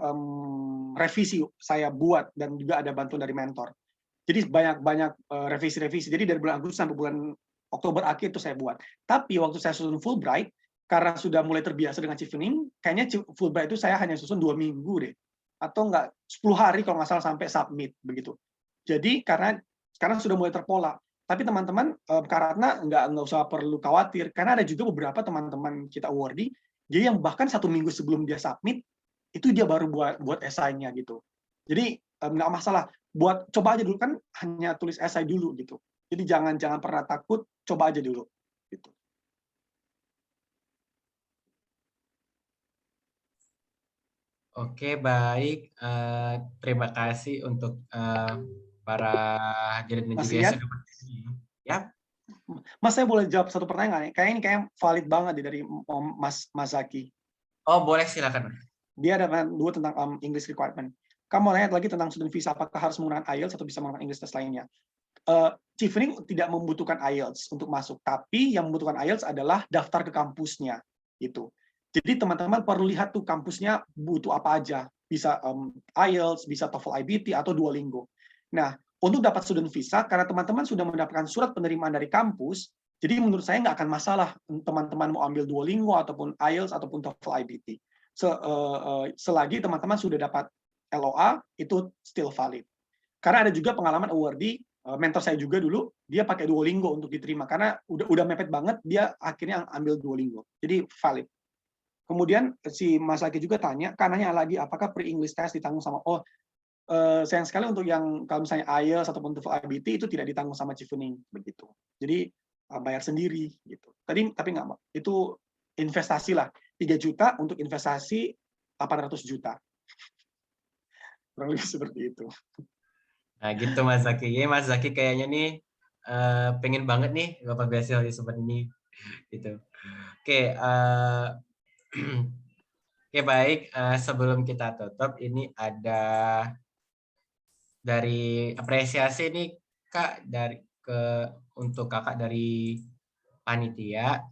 revisi saya buat dan juga ada bantuan dari mentor. Jadi banyak revisi-revisi. Jadi dari bulan Agustus sampai bulan Oktober akhir itu saya buat. Tapi waktu saya susun Fulbright, karena sudah mulai terbiasa dengan Chevening, kayaknya Fulbright itu saya hanya susun 2 minggu deh. Atau enggak 10 hari kalau nggak salah sampai submit begitu. Jadi karena sekarang sudah mulai terpola. Tapi teman-teman karena nggak usah perlu khawatir karena ada juga beberapa teman-teman kita awardee jadi yang bahkan 1 minggu sebelum dia submit itu dia baru buat esainya gitu. Jadi nggak masalah coba aja dulu kan hanya tulis esai dulu gitu. Jadi jangan pernah takut, coba aja dulu gitu. Oke, baik. Terima kasih untuk para hadirin dan juga yang sudah berpartisipasi. Ya. Mas, saya boleh jawab satu pertanyaan? Kayaknya ini valid banget dari Mas Zaki. Oh, boleh silakan. Dia ada 2 tentang English requirement. Kamu nanya lagi tentang student visa, apakah harus menggunakan IELTS atau bisa menggunakan English test lainnya? Chevening tidak membutuhkan IELTS untuk masuk, tapi yang membutuhkan IELTS adalah daftar ke kampusnya. Gitu. Jadi teman-teman perlu lihat tuh kampusnya butuh apa aja. Bisa IELTS, bisa TOEFL IBT, atau Duolingo. Nah, untuk dapat student visa, karena teman-teman sudah mendapatkan surat penerimaan dari kampus, jadi menurut saya nggak akan masalah teman-teman mau ambil Duolingo, ataupun IELTS, ataupun TOEFL IBT. selagi teman-teman sudah dapat LOA, itu still valid. Karena ada juga pengalaman awardee, mentor saya juga dulu, dia pakai Duolingo untuk diterima, karena udah mepet banget, dia akhirnya ambil Duolingo. Jadi valid. Kemudian si Mas Laki juga tanya lagi, apakah pre-English test ditanggung sama, sayang sekali untuk yang kalau misalnya IELTS ataupun TOEFL IBT itu tidak ditanggung sama Chevening, begitu. Jadi bayar sendiri gitu. Tapi nggak, itu investasi lah, 3 juta untuk investasi 800 juta. Kurang lebih seperti itu. Nah gitu Mas Zaki. Ya, Mas Zaki kayaknya nih pengen banget nih dapat beasiswa seperti ini gitu. Oke, oke baik. Sebelum kita tutup, ini ada dari apresiasi nih Kak untuk kakak dari panitia.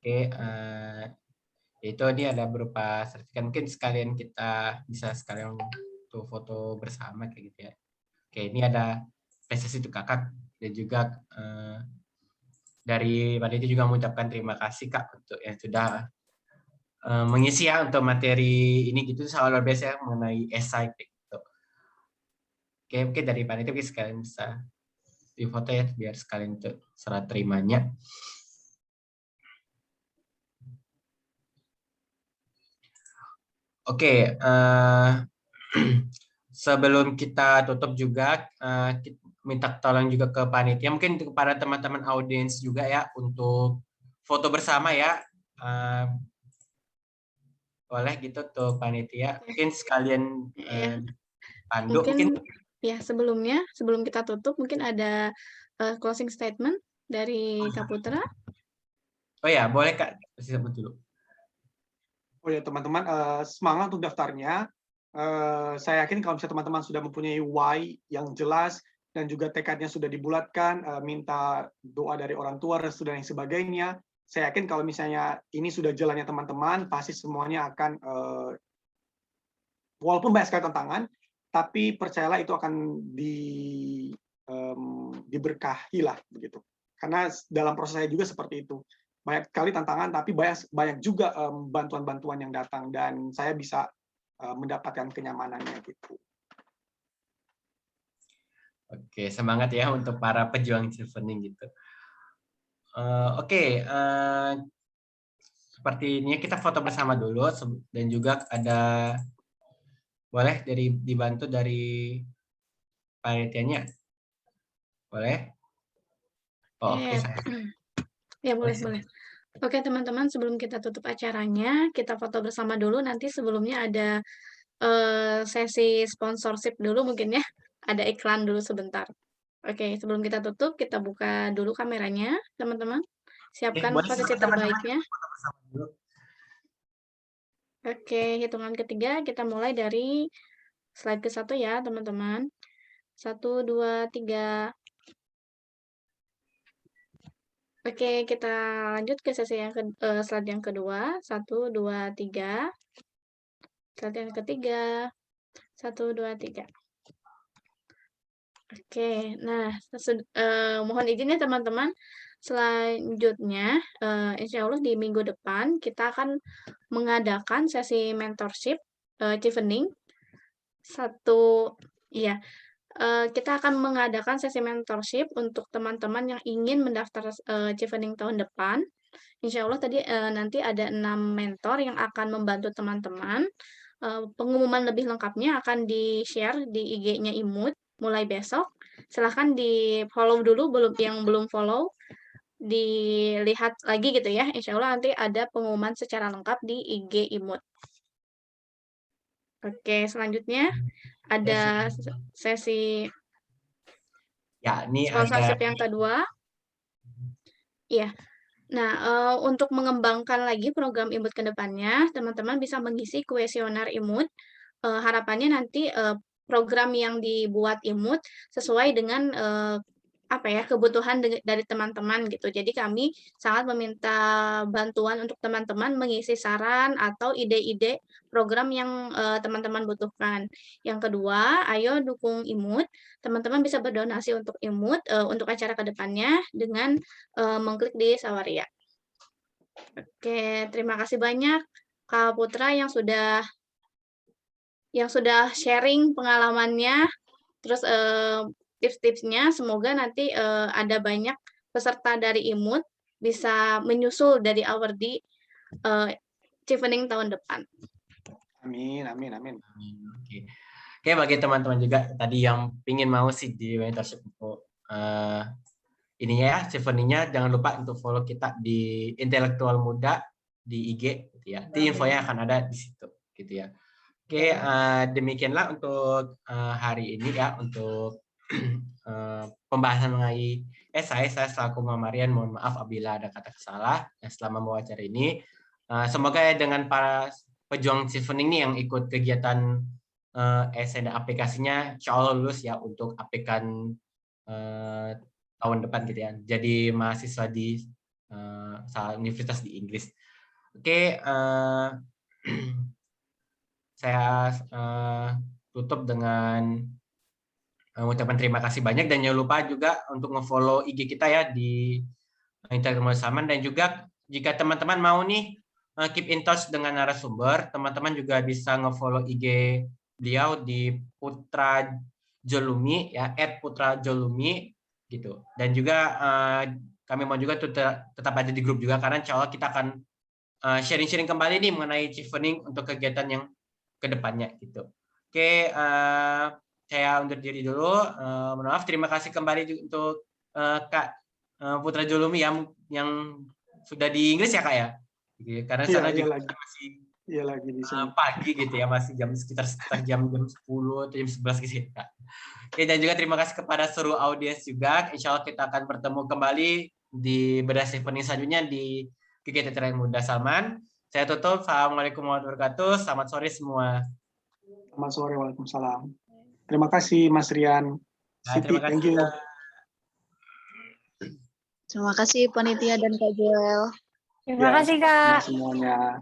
Oke, itu ini ada berupa sertifikat, mungkin sekalian kita bisa sekalian tuh foto bersama kayak gitu ya. Oke, ini ada apresiasi untuk kakak dan juga dari panitia juga mengucapkan terima kasih Kak untuk yang sudah mengisi ya untuk materi ini gitu, soal luar biasa ya, mengenai esai gitu. Oke, mungkin dari panitia mungkin sekalian bisa di foto ya biar sekalian untuk serah terimanya. Oke, sebelum kita tutup juga, kita minta tolong juga ke panitia, mungkin kepada teman-teman audiens juga ya, untuk foto bersama ya. Boleh gitu tuh panitia, mungkin sekalian pandu mungkin ya sebelum kita tutup mungkin ada closing statement dari Kak Putra. Oh ya, boleh Kak, sebut dulu. Oh ya teman-teman, semangat untuk daftarnya. Saya yakin kalau misalnya teman-teman sudah mempunyai why yang jelas dan juga tekadnya sudah dibulatkan, minta doa dari orang tua, restu dan yang sebagainya, saya yakin kalau misalnya ini sudah jalannya teman-teman, pasti semuanya akan, walaupun banyak sekali tantangan, tapi percayalah itu akan diberkahi lah begitu. Karena dalam proses saya juga seperti itu. Banyak sekali tantangan, tapi banyak juga bantuan-bantuan yang datang, dan saya bisa mendapatkan kenyamanannya gitu. Oke, semangat ya untuk para pejuang Chevening gitu. Oke, sepertinya kita foto bersama dulu, dan juga ada, boleh dibantu dari panitianya, boleh? Oh, oke. Ya boleh. Oke teman-teman, sebelum kita tutup acaranya, kita foto bersama dulu. Nanti sebelumnya ada sesi sponsorship dulu mungkin ya. Ada iklan dulu sebentar. Oke, sebelum kita tutup, kita buka dulu kameranya, teman-teman. Siapkan posisi terbaiknya. Oke, hitungan ketiga, kita mulai dari slide ke-1 ya, teman-teman. 1, 2, 3. Oke, kita lanjut ke sesi yang slide yang kedua. 1, 2, 3. Slide yang ketiga. 1, 2, 3. Oke, nah mohon izin ya teman-teman. Selanjutnya, insya Allah di minggu depan kita akan mengadakan sesi mentorship Chevening. Kita akan mengadakan sesi mentorship untuk teman-teman yang ingin mendaftar Chevening tahun depan. Insya Allah tadi nanti ada 6 mentor yang akan membantu teman-teman. Pengumuman lebih lengkapnya akan di-share di IG-nya IMUT mulai besok. Silahkan di-follow dulu yang belum follow. Dilihat lagi gitu ya. Insya Allah nanti ada pengumuman secara lengkap di IG IMUT. Oke, selanjutnya ada sesi sponsorship yang kedua. Iya. Nah, untuk mengembangkan lagi program IMUT ke depannya, teman-teman bisa mengisi kuesioner IMUT. Harapannya nanti program yang dibuat IMUT sesuai dengan kebutuhan dari teman-teman gitu. Jadi kami sangat meminta bantuan untuk teman-teman mengisi saran atau ide-ide program yang teman-teman butuhkan. Yang kedua, ayo dukung IMUT. Teman-teman bisa berdonasi untuk IMUT untuk acara kedepannya dengan mengklik di Sawaria. Oke, terima kasih banyak. Kak Putra yang sudah sharing pengalamannya, terus tips-tipsnya. Semoga nanti ada banyak peserta dari IMUT bisa menyusul dari Awardi Chevening tahun depan. Amin, amin, amin. Oke. Oke, bagi teman-teman juga tadi yang ingin mau sih di mentorship untuk ininya ya, Chevening-nya, jangan lupa untuk follow kita di Intelektual Muda di IG gitu ya. Nanti infonya akan ada di situ gitu ya. Oke, demikianlah untuk hari ini ya, untuk pembahasan mengenai saya selaku Mama Marian, mohon maaf apabila ada kata salah selama membawa acara ini. Semoga ya dengan para pejuang Chevening nih yang ikut kegiatan essay dan aplikasinya, insya Allah lulus ya untuk aplikasi tahun depan gitu ya. Jadi mahasiswa di salah universitas di Inggris. Oke, saya tutup dengan mengucapkan terima kasih banyak, dan jangan lupa juga untuk nge-follow IG kita ya di Intelektual Salman, dan juga jika teman-teman mau nih keep in touch dengan narasumber, teman-teman juga bisa nge-follow IG beliau di Putra Jolumi ya, @putrajolumi gitu. Dan juga kami mau juga tetap ada di grup juga, karena insya Allah kita akan sharing-sharing kembali nih mengenai Chevening untuk kegiatan yang kedepannya gitu. Oke, saya undur diri dulu. Mohon maaf, terima kasih kembali untuk Kak Putra Jolumi yang sudah di Inggris ya Kak ya, karena sana juga masih lagi di sini. Pagi gitu ya, masih sekitar jam 10 atau jam 11 gitu Kak. Oke, dan juga terima kasih kepada seluruh audiens juga. Insya Allah kita akan bertemu kembali di Bedah Chevening selanjutnya di kegiatan Muda Salman. Saya tutup. Assalamualaikum warahmatullahi wabarakatuh. Selamat sore semua. Selamat sore, waalaikumsalam. Terima kasih Mas Rian. Siti, Terima kasih. thank you. Terima kasih panitia dan Kak Joel. Terima kasih Kak. Semuanya.